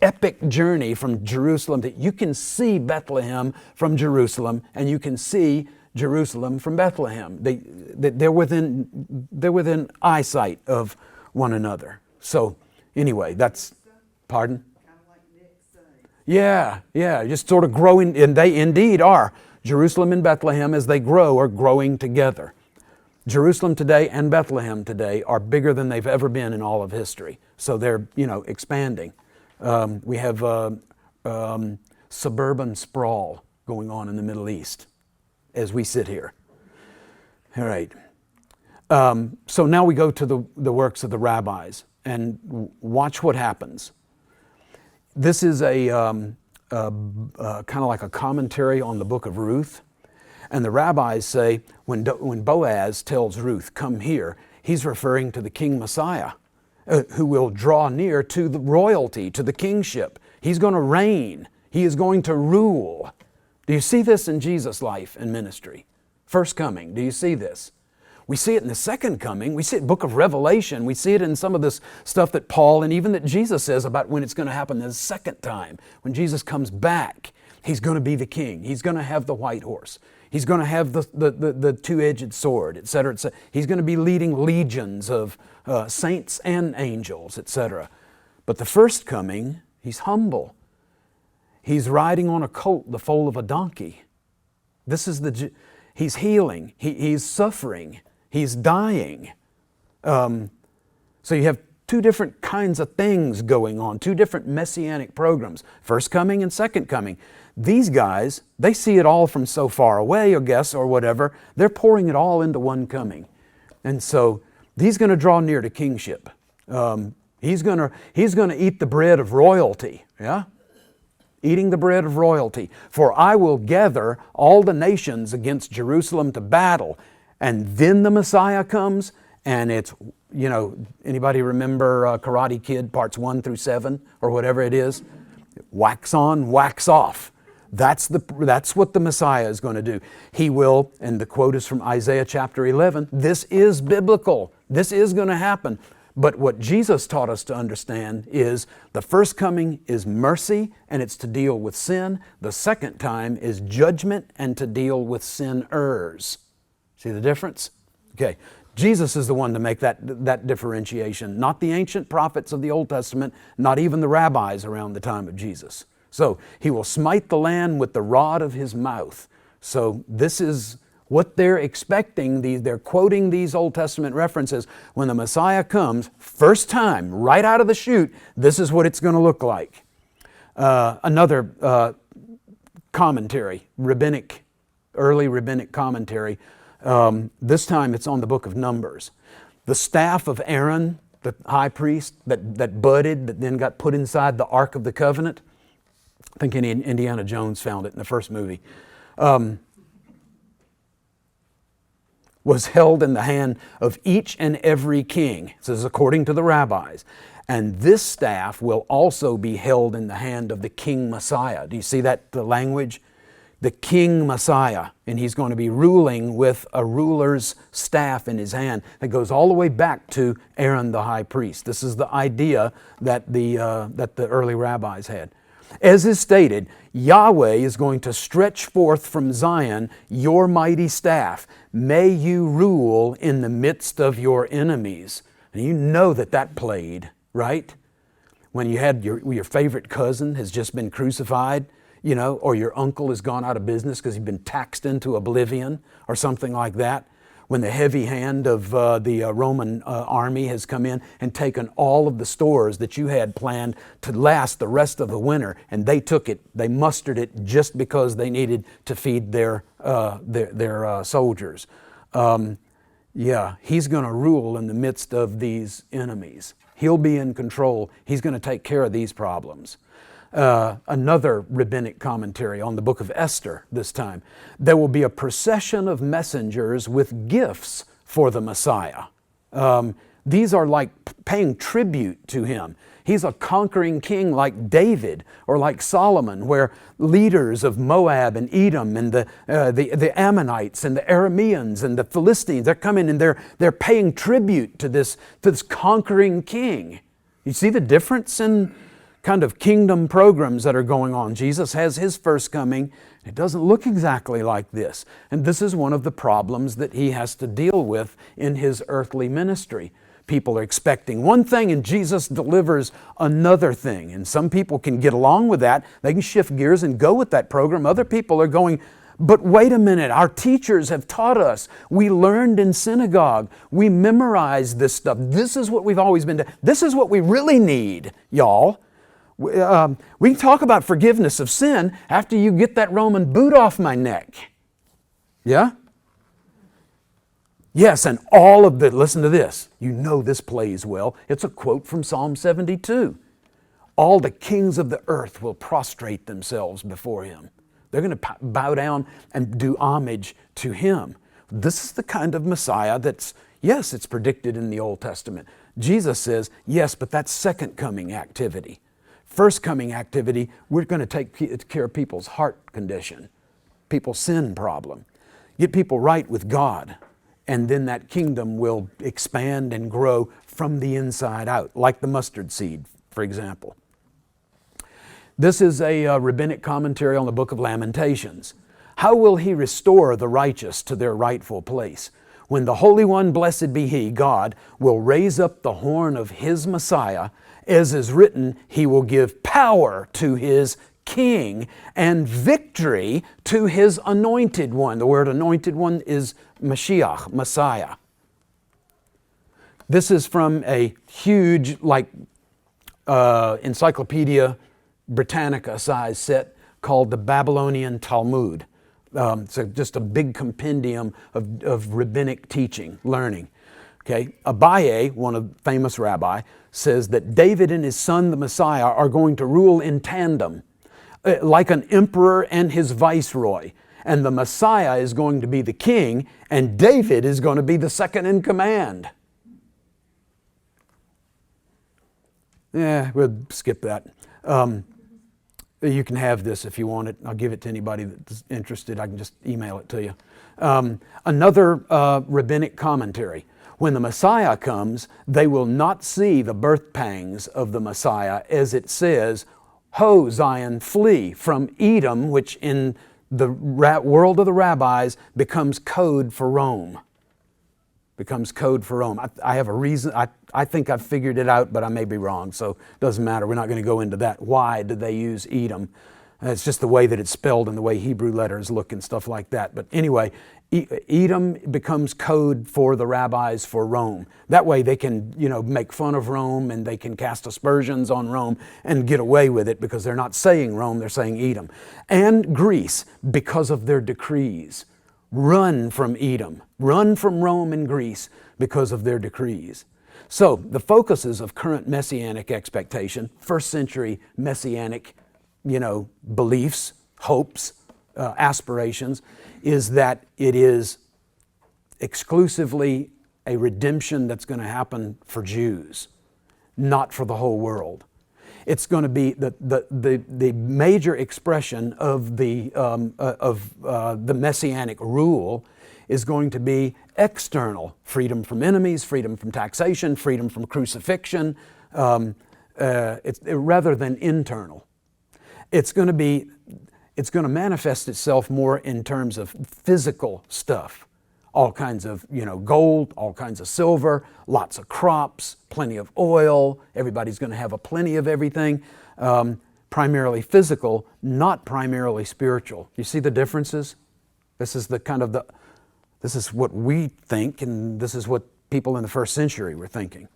epic journey from Jerusalem. That you can see Bethlehem from Jerusalem, and you can see Jerusalem from Bethlehem. They're within eyesight of one another. So anyway, that's, pardon? Yeah, just sort of growing, and they indeed are. Jerusalem and Bethlehem, as they grow, are growing together. Jerusalem today and Bethlehem today are bigger than they've ever been in all of history. So they're, expanding. We have suburban sprawl going on in the Middle East as we sit here. All right. So now we go to the works of the rabbis and watch what happens. This is a kind of like a commentary on the book of Ruth. And the rabbis say, when Boaz tells Ruth, come here, he's referring to the King Messiah, who will draw near to the royalty, to the kingship. He's going to reign. He is going to rule. Do you see this in Jesus' life and ministry? First coming, do you see this? We see it in the second coming. We see it in the book of Revelation. We see it in some of this stuff that Paul and even that Jesus says about when it's going to happen the second time. When Jesus comes back, He's going to be the king. He's going to have the white horse. He's going to have the two-edged sword, etc. He's going to be leading legions of saints and angels, etc. But the first coming, He's humble. He's riding on a colt, the foal of a donkey. He's healing. He's suffering. He's dying. So you have two different kinds of things going on, two different messianic programs, first coming and second coming. These guys, they see it all from so far away, I guess, or whatever. They're pouring it all into one coming. And so He's going to draw near to kingship. He's going to eat the bread of royalty, yeah? Eating the bread of royalty. For I will gather all the nations against Jerusalem to battle. And then the Messiah comes, and it's, anybody remember Karate Kid parts 1 through 7 or whatever it is? Wax on, wax off. That's what the Messiah is going to do. He will, and the quote is from Isaiah chapter 11, this is biblical. This is going to happen. But what Jesus taught us to understand is the first coming is mercy, and it's to deal with sin. The second time is judgment and to deal with sinners. See the difference? Okay. Jesus is the one to make that differentiation, not the ancient prophets of the Old Testament, not even the rabbis around the time of Jesus. So He will smite the land with the rod of His mouth. So this is what they're expecting. They're quoting these Old Testament references. When the Messiah comes, first time, right out of the chute, this is what it's going to look like. Another commentary, early rabbinic commentary. This time it's on the book of Numbers. The staff of Aaron, the high priest that budded, that then got put inside the Ark of the Covenant. I think Indiana Jones found it in the first movie. Was held in the hand of each and every king. It says, according to the rabbis. And this staff will also be held in the hand of the King Messiah. Do you see that, the language? The King Messiah. And he's going to be ruling with a ruler's staff in his hand that goes all the way back to Aaron the high priest. This is the idea that the early rabbis had. As is stated, Yahweh is going to stretch forth from Zion your mighty staff. May you rule in the midst of your enemies. And you know that played, right? When you had your favorite cousin has just been crucified, you know, or your uncle has gone out of business because he's been taxed into oblivion or something like that. When the heavy hand of the Roman army has come in and taken all of the stores that you had planned to last the rest of the winter, and they took it, they mustered it just because they needed to feed their soldiers. Yeah, he's going to rule in the midst of these enemies. He'll be in control. He's going to take care of these problems. Another rabbinic commentary on the book of Esther this time. There will be a procession of messengers with gifts for the Messiah. These are like paying tribute to him. He's a conquering king like David or like Solomon, where leaders of Moab and Edom and the Ammonites and the Arameans and the Philistines, they're coming and they're paying tribute to this conquering king. You see the difference in kind of kingdom programs that are going on. Jesus has his first coming. It doesn't look exactly like this. And this is one of the problems that he has to deal with in his earthly ministry. People are expecting one thing and Jesus delivers another thing. And some people can get along with that. They can shift gears and go with that program. Other people are going, but wait a minute, our teachers have taught us. We learned in synagogue. We memorized this stuff. This is what we've always been doing. This is what we really need, y'all. We can talk about forgiveness of sin after you get that Roman boot off my neck. Yeah? Yes, and all of the, listen to this. You know this plays well. It's a quote from Psalm 72. All the kings of the earth will prostrate themselves before him. They're going to bow down and do homage to him. This is the kind of Messiah that's, yes, it's predicted in the Old Testament. Jesus says, yes, but that's second coming activity. First coming activity, we're going to take care of people's heart condition, people's sin problem, get people right with God, and then that kingdom will expand and grow from the inside out, like the mustard seed, for example. This is a rabbinic commentary on the book of Lamentations. How will he restore the righteous to their rightful place? When the Holy One, blessed be he, God, will raise up the horn of his Messiah, as is written, he will give power to his king and victory to his anointed one. The word anointed one is Mashiach, Messiah. This is from a huge, Encyclopedia Britannica size set called the Babylonian Talmud. So just a big compendium of rabbinic teaching, learning. Okay, Abaye, one of the famous rabbi, says that David and his son, the Messiah, are going to rule in tandem, like an emperor and his viceroy. And the Messiah is going to be the king, and David is going to be the second in command. Yeah, we'll skip that. You can have this if you want it. I'll give it to anybody that's interested. I can just email it to you. Another rabbinic commentary. When the Messiah comes, they will not see the birth pangs of the Messiah, as it says, Ho, Zion, flee from Edom, which in the world of the rabbis becomes code for Rome. Becomes code for Rome. I have a reason. I think I've figured it out, but I may be wrong, so it doesn't matter. We're not going to go into that. Why did they use Edom? It's just the way that it's spelled and the way Hebrew letters look and stuff like that. But anyway, Edom becomes code for the rabbis for Rome. That way they can, make fun of Rome and they can cast aspersions on Rome and get away with it because they're not saying Rome, they're saying Edom. And Greece, because of their decrees. Run from Edom. Run from Rome and Greece because of their decrees. So the focuses of current Messianic expectation, first century Messianic, beliefs, hopes, aspirations, is that it is exclusively a redemption that's going to happen for Jews, not for the whole world. It's going to be the major expression of the Messianic rule is going to be external: freedom from enemies, freedom from taxation, freedom from crucifixion, rather than internal. It's going to manifest itself more in terms of physical stuff. All kinds of, gold, all kinds of silver, lots of crops, plenty of oil. Everybody's going to have a plenty of everything. Primarily physical, not primarily spiritual. You see the differences? This is this is what we think, and this is what people in the first century were thinking.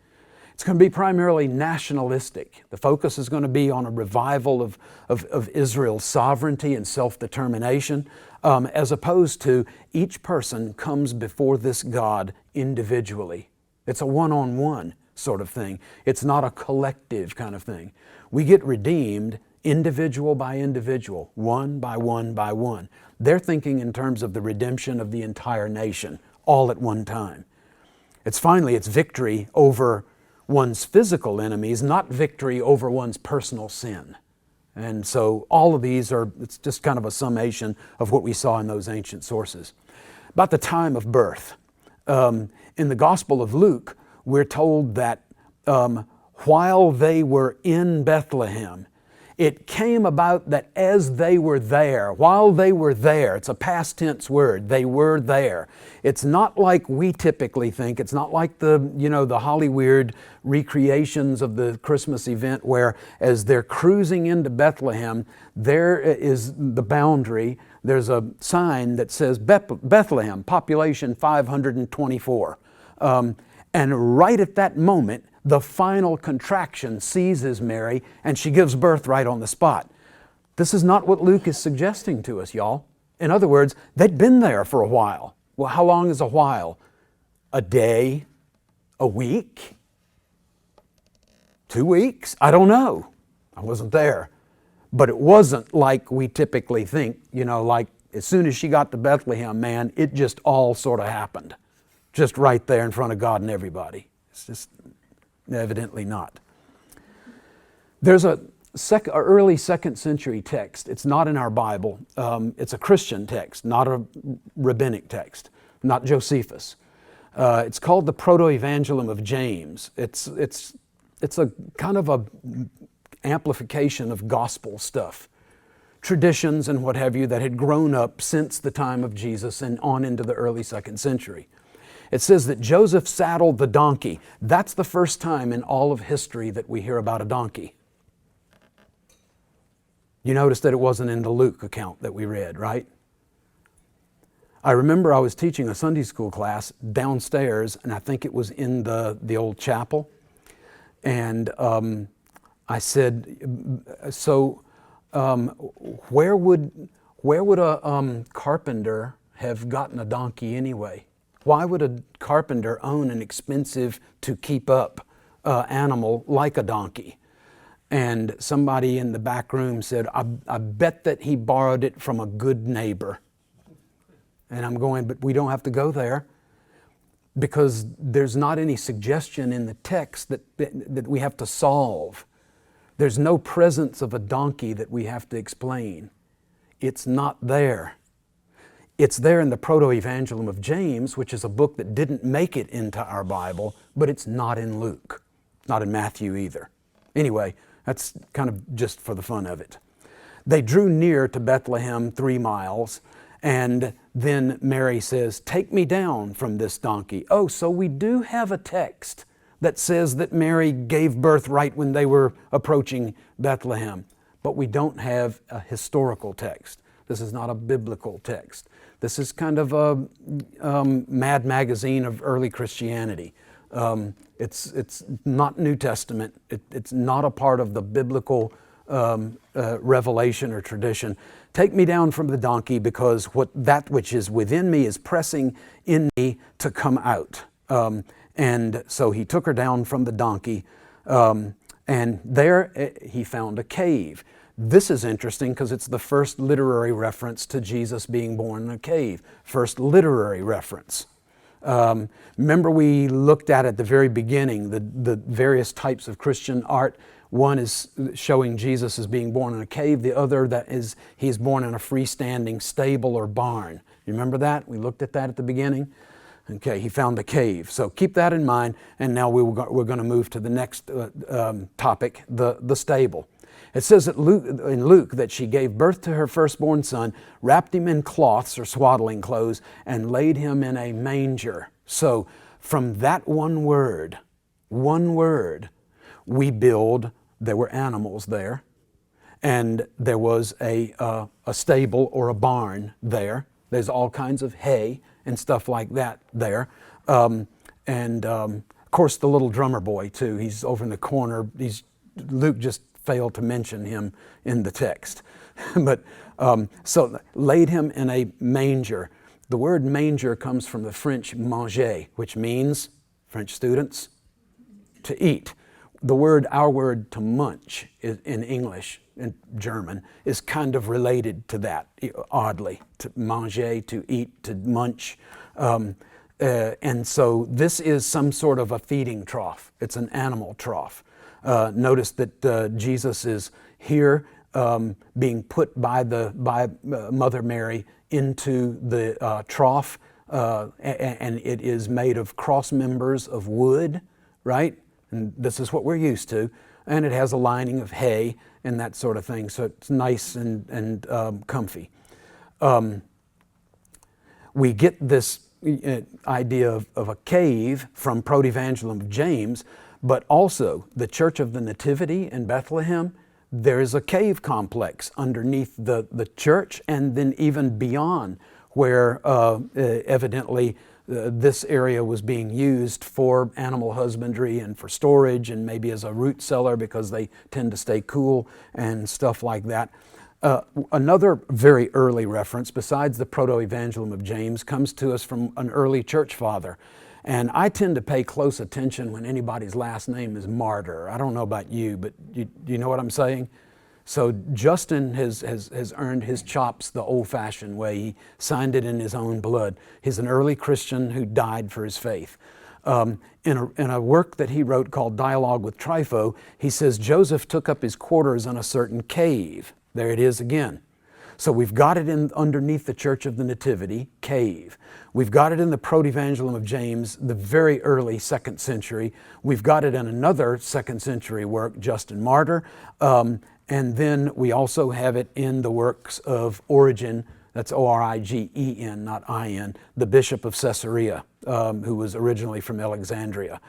It's going to be primarily nationalistic. The focus is going to be on a revival of Israel's sovereignty and self-determination, as opposed to each person comes before this God individually. It's a one-on-one sort of thing. It's not a collective kind of thing. We get redeemed individual by individual, one by one by one. They're thinking in terms of the redemption of the entire nation, all at one time. It's victory over one's physical enemies, not victory over one's personal sin. And so all of these it's just kind of a summation of what we saw in those ancient sources. About the time of birth. In the Gospel of Luke, we're told that while they were in Bethlehem, it came about that as they were there, while they were there, it's a past tense word, they were there. It's not like we typically think. It's not like the Hollywood recreations of the Christmas event where as they're cruising into Bethlehem, there is the boundary. There's a sign that says Bethlehem, population 524. And right at that moment, the final contraction seizes Mary, and she gives birth right on the spot. This is not what Luke is suggesting to us, y'all. In other words, they'd been there for a while. Well, how long is a while? A day? A week? 2 weeks? I don't know. I wasn't there. But it wasn't like we typically think, like as soon as she got to Bethlehem, man, it just all sort of happened. Just right there in front of God and everybody. It's just evidently not. There's a early second century text. It's not in our Bible. It's a Christian text, not a rabbinic text, not Josephus. It's called the Proto-Evangelium of James. It's a kind of a amplification of gospel stuff, traditions and what have you that had grown up since the time of Jesus and on into the early second century. It says that Joseph saddled the donkey. That's the first time in all of history that we hear about a donkey. You notice that it wasn't in the Luke account that we read, right? I remember I was teaching a Sunday school class downstairs, and I think it was in the old chapel. And I said, where would a carpenter have gotten a donkey anyway? Why would a carpenter own an expensive to keep up animal like a donkey? And somebody in the back room said, I bet that he borrowed it from a good neighbor. And I'm going, but we don't have to go there because there's not any suggestion in the text that we have to solve. There's no presence of a donkey that we have to explain. It's not there. It's there in the Proto-Evangelium of James, which is a book that didn't make it into our Bible, but it's not in Luke, not in Matthew either. Anyway, that's kind of just for the fun of it. They drew near to Bethlehem 3 miles, and then Mary says, "Take me down from this donkey." Oh, so we do have a text that says that Mary gave birth right when they were approaching Bethlehem, but we don't have a historical text. This is not a biblical text. This is kind of a Mad Magazine of early Christianity. It's not New Testament. It's not a part of the biblical revelation or tradition. Take me down from the donkey because that which is within me is pressing in me to come out. And so he took her down from the donkey, and there he found a cave. This is interesting because it's the first literary reference to Jesus being born in a cave. First literary reference. Remember we looked at the very beginning, the various types of Christian art. One is showing Jesus as being born in a cave. The other that is he's born in a freestanding stable or barn. You remember that? We looked at that at the beginning. Okay, he found a cave. So keep that in mind. And now we're going to move to the next topic, the stable. It says in Luke that she gave birth to her firstborn son, wrapped him in cloths or swaddling clothes, and laid him in a manger. So from that one word, we build, there were animals there, and there was a stable or a barn there. There's all kinds of hay and stuff like that there. Of course, the little drummer boy, too. He's over in the corner. Luke just failed to mention him in the text. But so laid him in a manger. The word manger comes from the French manger, which means, French students, to eat. Our word to munch in English, in German, is kind of related to that, oddly. To manger, to eat, to munch. And so this is some sort of a feeding trough. It's an animal trough. Notice that Jesus is here being put by Mother Mary into the trough, and it is made of cross members of wood, right? And this is what we're used to. And it has a lining of hay and that sort of thing, so it's nice and comfy. We get this idea of a cave from Proto-Evangelium of James, but also the Church of the Nativity in Bethlehem, there is a cave complex underneath the church, and then even beyond, where evidently this area was being used for animal husbandry and for storage, and maybe as a root cellar because they tend to stay cool and stuff like that. Another very early reference, besides the Proto-Evangelium of James, comes to us from an early church father. And I tend to pay close attention when anybody's last name is Martyr. I don't know about you, but you know what I'm saying? So Justin has earned his chops the old-fashioned way. He signed it in his own blood. He's an early Christian who died for his faith. In a work that he wrote called Dialogue with Trypho, he says Joseph took up his quarters in a certain cave. There it is again. So we've got it underneath the Church of the Nativity, cave. We've got it in the Proto-Evangelium of James, the very early 2nd century. We've got it in another 2nd century work, Justin Martyr. And then we also have it in the works of Origen, that's O-R-I-G-E-N, not I-N, the Bishop of Caesarea, who was originally from Alexandria.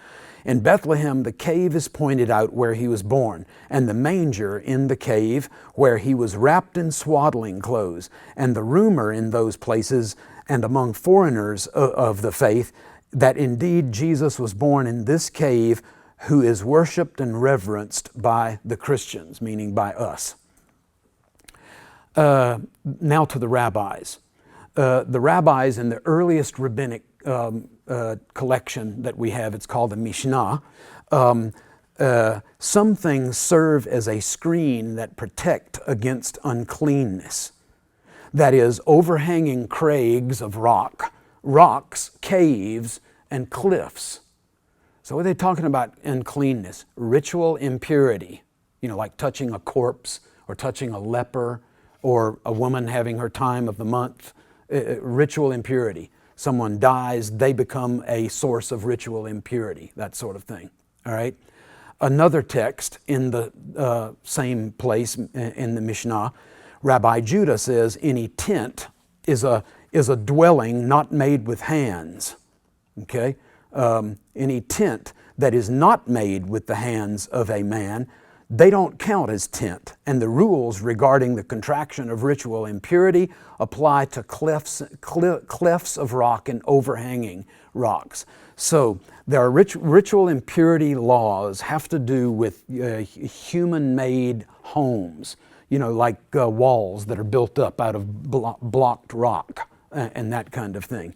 In Bethlehem, the cave is pointed out where he was born, and the manger in the cave where he was wrapped in swaddling clothes. And the rumor in those places and among foreigners of the faith that indeed Jesus was born in this cave, who is worshiped and reverenced by the Christians, meaning by us. Now to the rabbis. The rabbis in the earliest rabbinic collection that we have, it's called the Mishnah. Some things serve as a screen that protect against uncleanness. That is, overhanging crags of rocks, caves, and cliffs. So what are they talking about uncleanness? Ritual impurity, like touching a corpse or touching a leper or a woman having her time of the month. Ritual impurity. Someone dies, they become a source of ritual impurity, that sort of thing. All right. Another text in the same place in the Mishnah, Rabbi Judah says, any tent is a dwelling not made with hands. Okay. Any tent that is not made with the hands of a man, they don't count as tent. And the rules regarding the contraction of ritual impurity apply to clefts of rock and overhanging rocks. So there are ritual impurity laws have to do with human-made homes, like walls that are built up out of blocked rock and that kind of thing.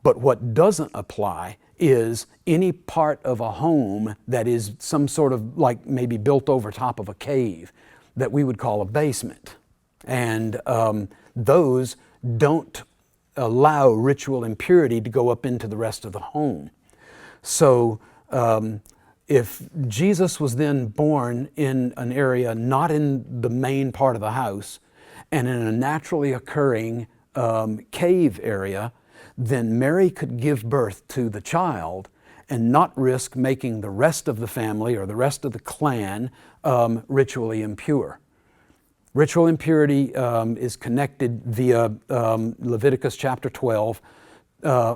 But what doesn't apply is any part of a home that is some sort of like maybe built over top of a cave that we would call a basement. And those don't allow ritual impurity to go up into the rest of the home. So if Jesus was then born in an area not in the main part of the house and in a naturally occurring cave area, then Mary could give birth to the child and not risk making the rest of the family or the rest of the clan ritually impure. Ritual impurity is connected via Leviticus chapter 12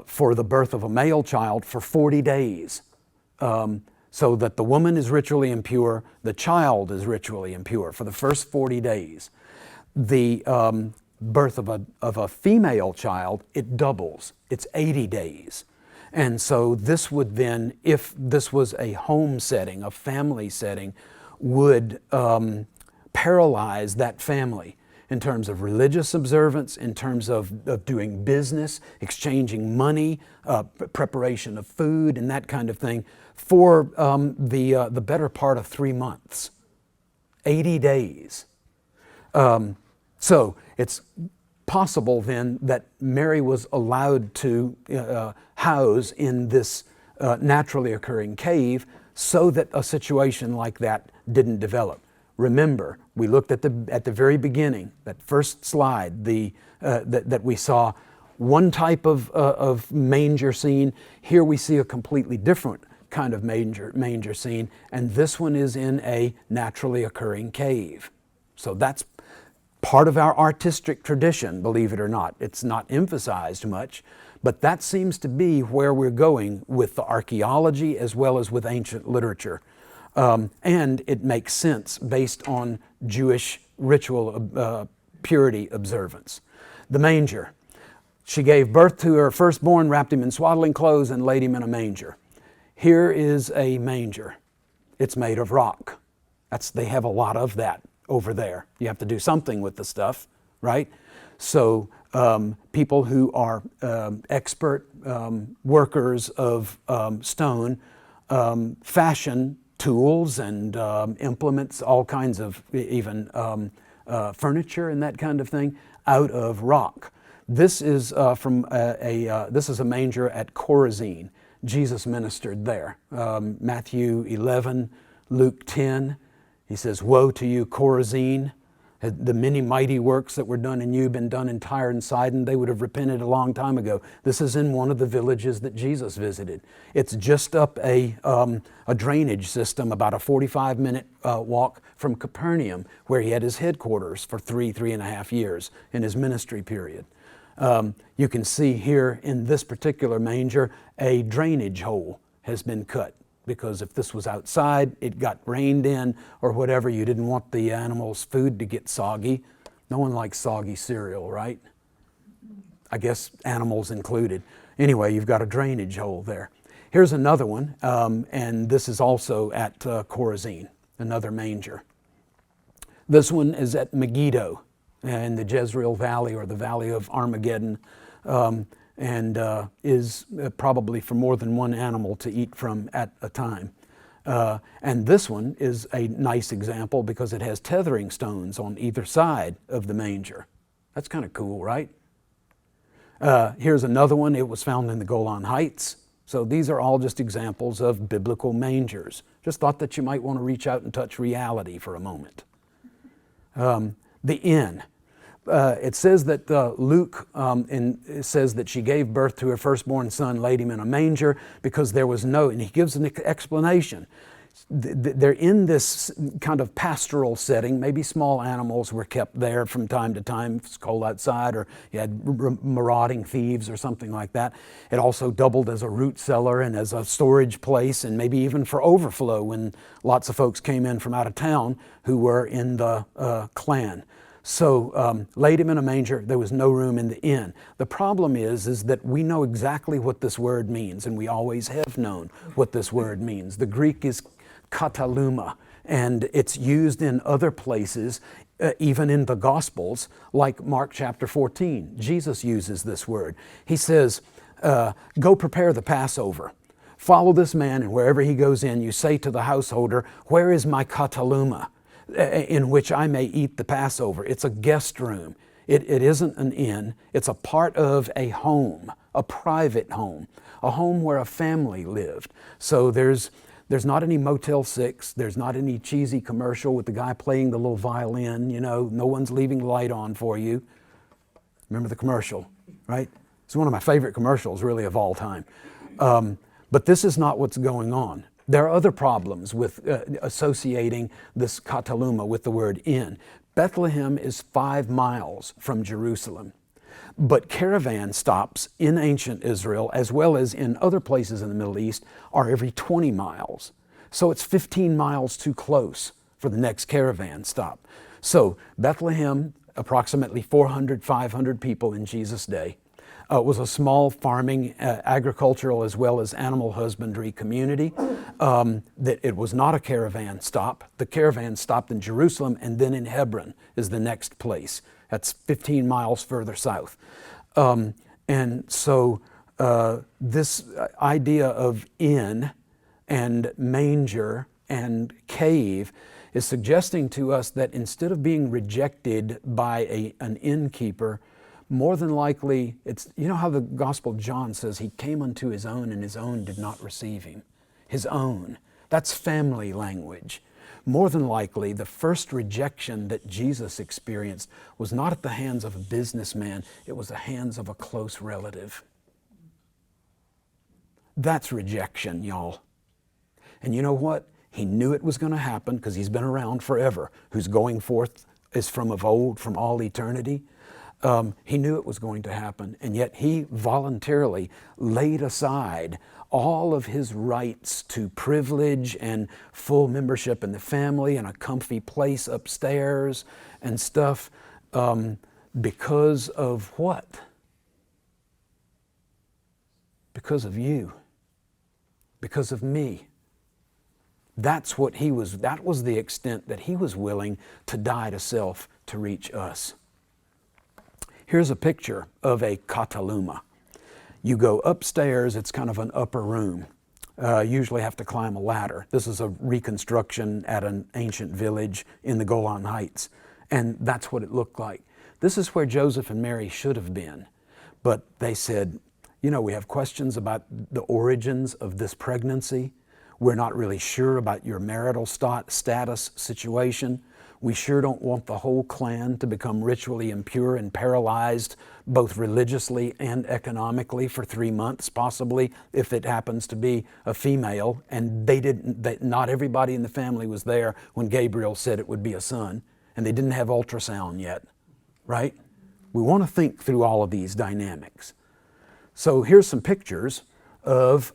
for the birth of a male child for 40 days. So that the woman is ritually impure, the child is ritually impure for the first 40 days. The birth of a female child, it doubles. It's 80 days. And so this would then, if this was a home setting, a family setting, would paralyze that family in terms of religious observance, in terms of doing business, exchanging money, preparation of food, and that kind of thing for the better part of 3 months, 80 days. So it's possible then that Mary was allowed to house in this naturally occurring cave so that a situation like that didn't develop. Remember, we looked at the very beginning, that first slide, that we saw one type of manger scene. Here we see a completely different kind of manger scene, and this one is in a naturally occurring cave. So that's part of our artistic tradition, believe it or not. It's not emphasized much, but that seems to be where we're going with the archaeology as well as with ancient literature. And it makes sense based on Jewish ritual purity observance. The manger. She gave birth to her firstborn, wrapped him in swaddling clothes, and laid him in a manger. Here is a manger. It's made of rock. They have a lot of that over there. You have to do something with the stuff, right? So people who are expert workers of stone fashion tools and implements, all kinds of even furniture and that kind of thing out of rock. This is this is a manger at Chorazin. Jesus ministered there. Matthew 11, Luke 10. He says, "Woe to you, Chorazin! The many mighty works that were done in you been done in Tyre and Sidon, they would have repented a long time ago." This is in one of the villages that Jesus visited. It's just up a drainage system, about a 45-minute walk from Capernaum, where he had his headquarters for 3.5 years in his ministry period. You can see here in this particular manger, a drainage hole has been cut, because if this was outside, it got rained in or whatever, you didn't want the animal's food to get soggy. No one likes soggy cereal, right? I guess animals included. Anyway, you've got a drainage hole there. Here's another one, and this is also at Chorazin, another manger. This one is at Megiddo in the Jezreel Valley, or the Valley of Armageddon, and is probably for more than one animal to eat from at a time. And this one is a nice example because it has tethering stones on either side of the manger. That's kind of cool, right? Here's another one. It was found in the Golan Heights. So these are all just examples of biblical mangers. Just thought that you might want to reach out and touch reality for a moment. The inn. It says that Luke says that she gave birth to her firstborn son, laid him in a manger, because there was no, and he gives an explanation. They're in this kind of pastoral setting. Maybe small animals were kept there from time to time if it's cold outside, or you had marauding thieves or something like that. It also doubled as a root cellar and as a storage place, and maybe even for overflow when lots of folks came in from out of town who were in the clan. So laid him in a manger. There was no room in the inn. The problem is that we know exactly what this word means, and we always have known what this word means. The Greek is kataluma, and it's used in other places, even in the Gospels, like Mark chapter 14. Jesus uses this word. He says, go prepare the Passover. Follow this man, and wherever he goes in, you say to the householder, where is my kataluma, in which I may eat the Passover? It's a guest room. It isn't an inn. It's a part of a home, a private home, a home where a family lived. So there's not any Motel 6. There's not any cheesy commercial with the guy playing the little violin. You know, no one's leaving the light on for you. Remember the commercial, right? It's one of my favorite commercials, really, of all time. But this is not what's going on. There are other problems with associating this kataluma with the word inn. Bethlehem is 5 miles from Jerusalem. But caravan stops in ancient Israel, as well as in other places in the Middle East, are every 20 miles. So it's 15 miles too close for the next caravan stop. So Bethlehem, approximately 400, 500 people in Jesus' day, was a small farming, agricultural, as well as animal husbandry community. That it was not a caravan stop. The caravan stopped in Jerusalem, and then in Hebron is the next place. That's 15 miles further south. And so this idea of inn and manger and cave is suggesting to us that instead of being rejected by an innkeeper, more than likely, you know how the Gospel of John says he came unto his own and his own did not receive him. His own. That's family language. More than likely, the first rejection that Jesus experienced was not at the hands of a businessman, it was the hands of a close relative. That's rejection, y'all. And you know what? He knew it was going to happen because he's been around forever. Whose going forth is from of old, from all eternity. He knew it was going to happen, and yet he voluntarily laid aside all of his rights to privilege and full membership in the family and a comfy place upstairs and stuff because of what? Because of you. Because of me. That was the extent that he was willing to die to self to reach us. Here's a picture of a kataluma. You go upstairs, it's kind of an upper room. Usually have to climb a ladder. This is a reconstruction at an ancient village in the Golan Heights. And that's what it looked like. This is where Joseph and Mary should have been. But they said, you know, we have questions about the origins of this pregnancy. We're not really sure about your marital status situation. We sure don't want the whole clan to become ritually impure and paralyzed both religiously and economically for 3 months, possibly, if it happens to be a female. And not everybody in the family was there when Gabriel said it would be a son, and they didn't have ultrasound yet, right? We want to think through all of these dynamics. So here's some pictures of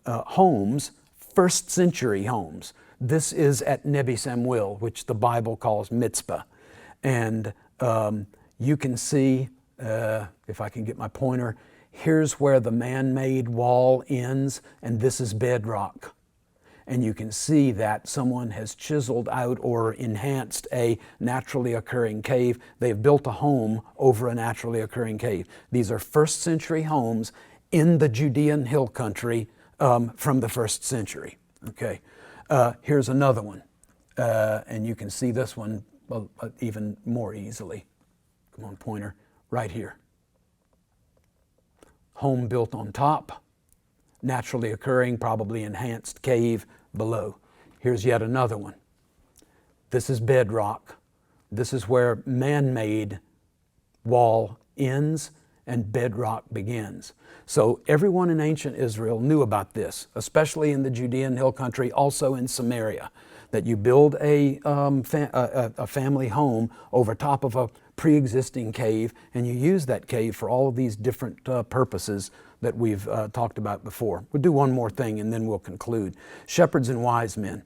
homes, first century homes. This is at Nebi Samuel, which the Bible calls Mitzpah. And you can see, if I can get my pointer, here's where the man-made wall ends, and this is bedrock. And you can see that someone has chiseled out or enhanced a naturally occurring cave. They've built a home over a naturally occurring cave. These are first century homes in the Judean hill country from the first century. Okay. Here's another one, and you can see this one even more easily. Come on, pointer, right here. Home built on top, naturally occurring, probably enhanced cave below. Here's yet another one. This is bedrock. This is where man-made wall ends and bedrock begins. So everyone in ancient Israel knew about this, especially in the Judean hill country, also in Samaria, that you build a family home over top of a pre-existing cave, and you use that cave for all of these different purposes that we've talked about before. We'll do one more thing and then we'll conclude. Shepherds and wise men.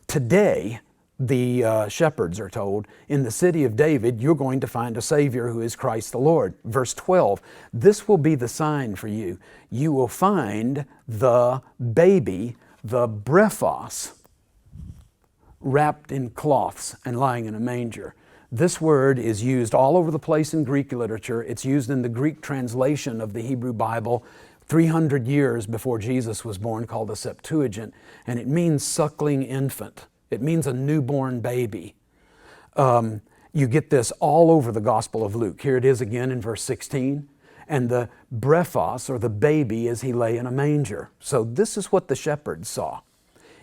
Today, the shepherds are told, in the city of David, you're going to find a Savior who is Christ the Lord. Verse 12, this will be the sign for you. You will find the baby, the brephos, wrapped in cloths and lying in a manger. This word is used all over the place in Greek literature. It's used in the Greek translation of the Hebrew Bible 300 years before Jesus was born, called the Septuagint, and it means suckling infant. It means a newborn baby. You get this all over the Gospel of Luke. Here it is again in verse 16. And the brephos, or the baby, as he lay in a manger. So this is what the shepherds saw.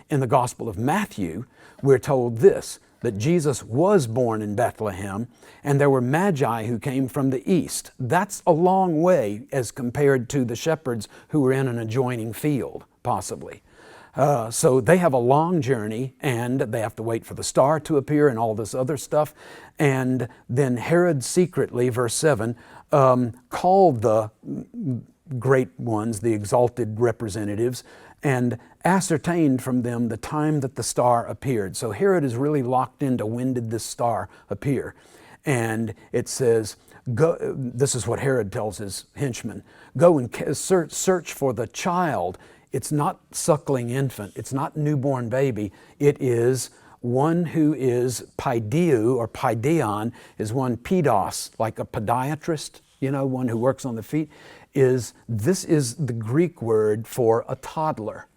In the Gospel of Matthew, we're told this, that Jesus was born in Bethlehem, and there were magi who came from the east. That's a long way as compared to the shepherds who were in an adjoining field, possibly. So they have a long journey, and they have to wait for the star to appear and all this other stuff. And then Herod secretly, verse 7, called the great ones, the exalted representatives, and ascertained from them the time that the star appeared. So Herod is really locked into when did this star appear. And it says, go, this is what Herod tells his henchmen, go and search for the child. It's not suckling infant, it's not newborn baby, it is one who is paideu, or paideon, is one pedos, like a podiatrist, one who works on the feet. This is the Greek word for a toddler.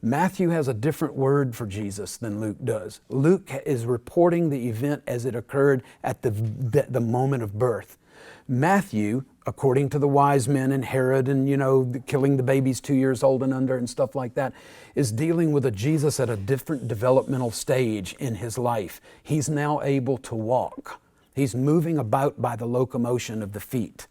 Matthew has a different word for Jesus than Luke does. Luke is reporting the event as it occurred at the moment of birth. Matthew, according to the wise men and Herod and, killing the babies 2 years old and under and stuff like that, is dealing with a Jesus at a different developmental stage in his life. He's now able to walk. He's moving about by the locomotion of the feet.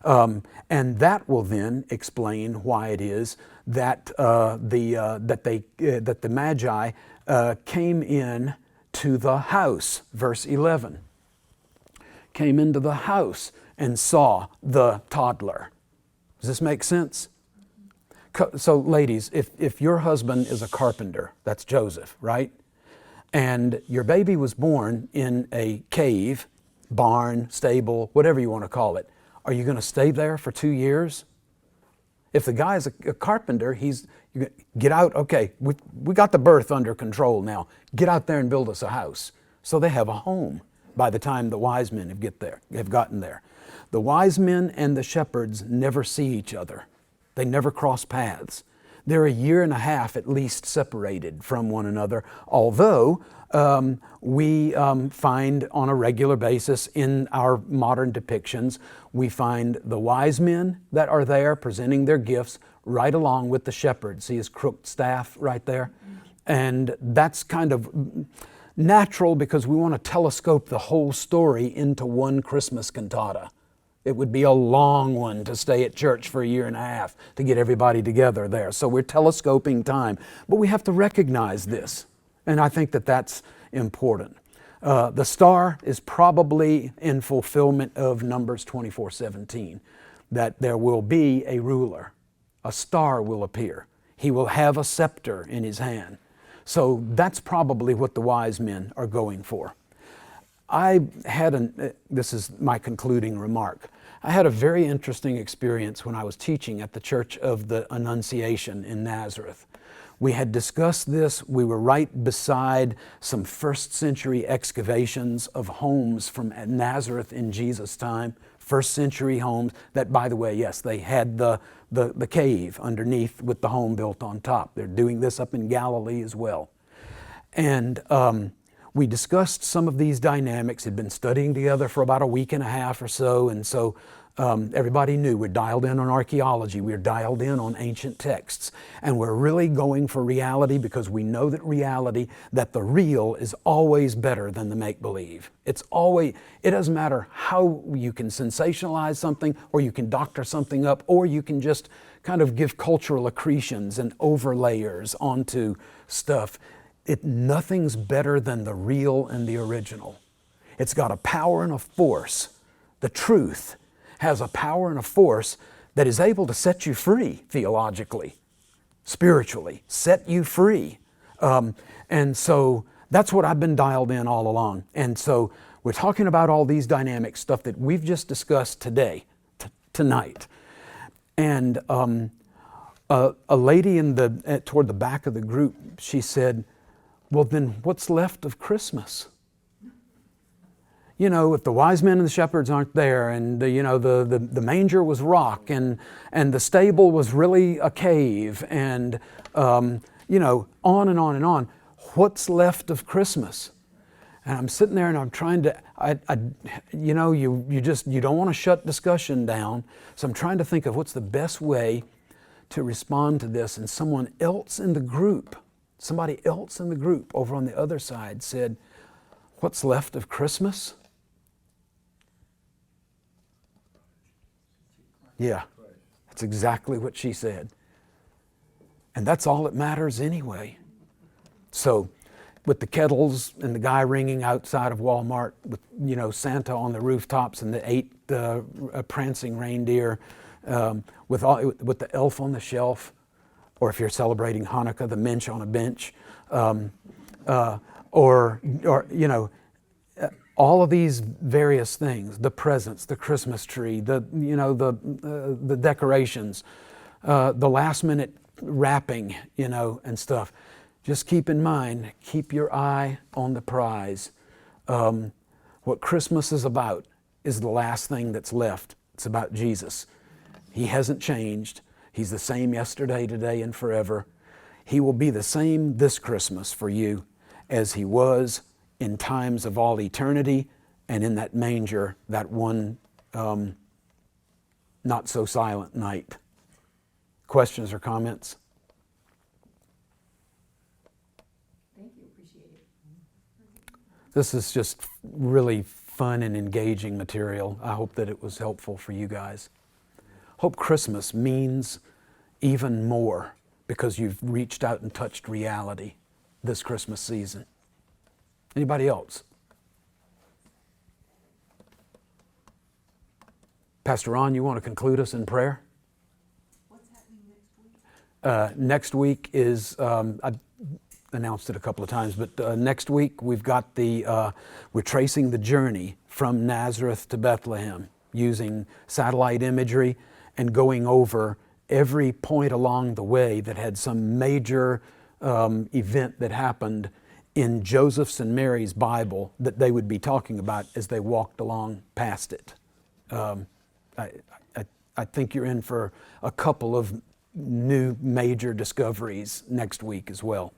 And that will then explain why it is that the magi came in to the house. Verse 11, came into the house and saw the toddler. Does this make sense? So ladies, if your husband is a carpenter, that's Joseph, right? And your baby was born in a cave, barn, stable, whatever you want to call it, are you going to stay there for 2 years? If the guy's a carpenter, get out, okay, we got the birth under control now. Get out there and build us a house. So they have a home by the time the wise men have gotten there. The wise men and the shepherds never see each other. They never cross paths. They're 1.5 years at least separated from one another, although we find on a regular basis in our modern depictions, we find the wise men that are there presenting their gifts right along with the shepherds. See his crooked staff right there? And that's kind of natural because we want to telescope the whole story into one Christmas cantata. It would be a long one to stay at church for 1.5 years to get everybody together there. So we're telescoping time. But we have to recognize this. And I think that that's important. The star is probably in fulfillment of Numbers 24:17, that there will be a ruler. A star will appear. He will have a scepter in his hand. So that's probably what the wise men are going for. This is my concluding remark. I had a very interesting experience when I was teaching at the Church of the Annunciation in Nazareth. We had discussed this. We were right beside some first century excavations of homes from Nazareth in Jesus' time, first century homes that, by the way, yes, they had the cave underneath with the home built on top. They're doing this up in Galilee as well. And we discussed some of these dynamics, had been studying together for about 1.5 weeks or so, and so everybody knew we're dialed in on archaeology, we're dialed in on ancient texts, and we're really going for reality because we know that the real is always better than the make-believe. It doesn't matter how you can sensationalize something, or you can doctor something up, or you can just kind of give cultural accretions and overlayers onto stuff. Nothing's better than the real and the original. It's got a power and a force. The truth has a power and a force that is able to set you free theologically, spiritually, set you free. And so that's what I've been dialed in all along. And so we're talking about all these dynamic stuff that we've just discussed today, tonight. And a lady toward the back of the group, she said, well, then what's left of Christmas? if the wise men and the shepherds aren't there, and the manger was rock, and the stable was really a cave, and on and on and on. What's left of Christmas? And I'm sitting there and I'm trying to, you don't want to shut discussion down. So I'm trying to think of what's the best way to respond to this. And somebody else in the group over on the other side said, what's left of Christmas? Yeah, that's exactly what she said. And that's all that matters anyway. So, with the kettles and the guy ringing outside of Walmart, with Santa on the rooftops and the 8 prancing reindeer, with the elf on the shelf, or if you're celebrating Hanukkah, the Mensch on a bench, all of these various things, the presents, the Christmas tree, the decorations, the last minute wrapping, and stuff. Just keep in mind, keep your eye on the prize. What Christmas is about is the last thing that's left. It's about Jesus. He hasn't changed. He's the same yesterday, today, and forever. He will be the same this Christmas for you as He was in times of all eternity and in that manger, that one not so silent night. Questions or comments? This is just really fun and engaging material. I hope that it was helpful for you guys. Hope Christmas means even more because you've reached out and touched reality this Christmas season. Anybody else? Pastor Ron, you want to conclude us in prayer? What's happening next week? Next week is, I announced it a couple of times, but next week we've got we're tracing the journey from Nazareth to Bethlehem using satellite imagery and going over every point along the way that had some major event that happened in Joseph's and Mary's Bible that they would be talking about as they walked along past it. I think you're in for a couple of new major discoveries next week as well.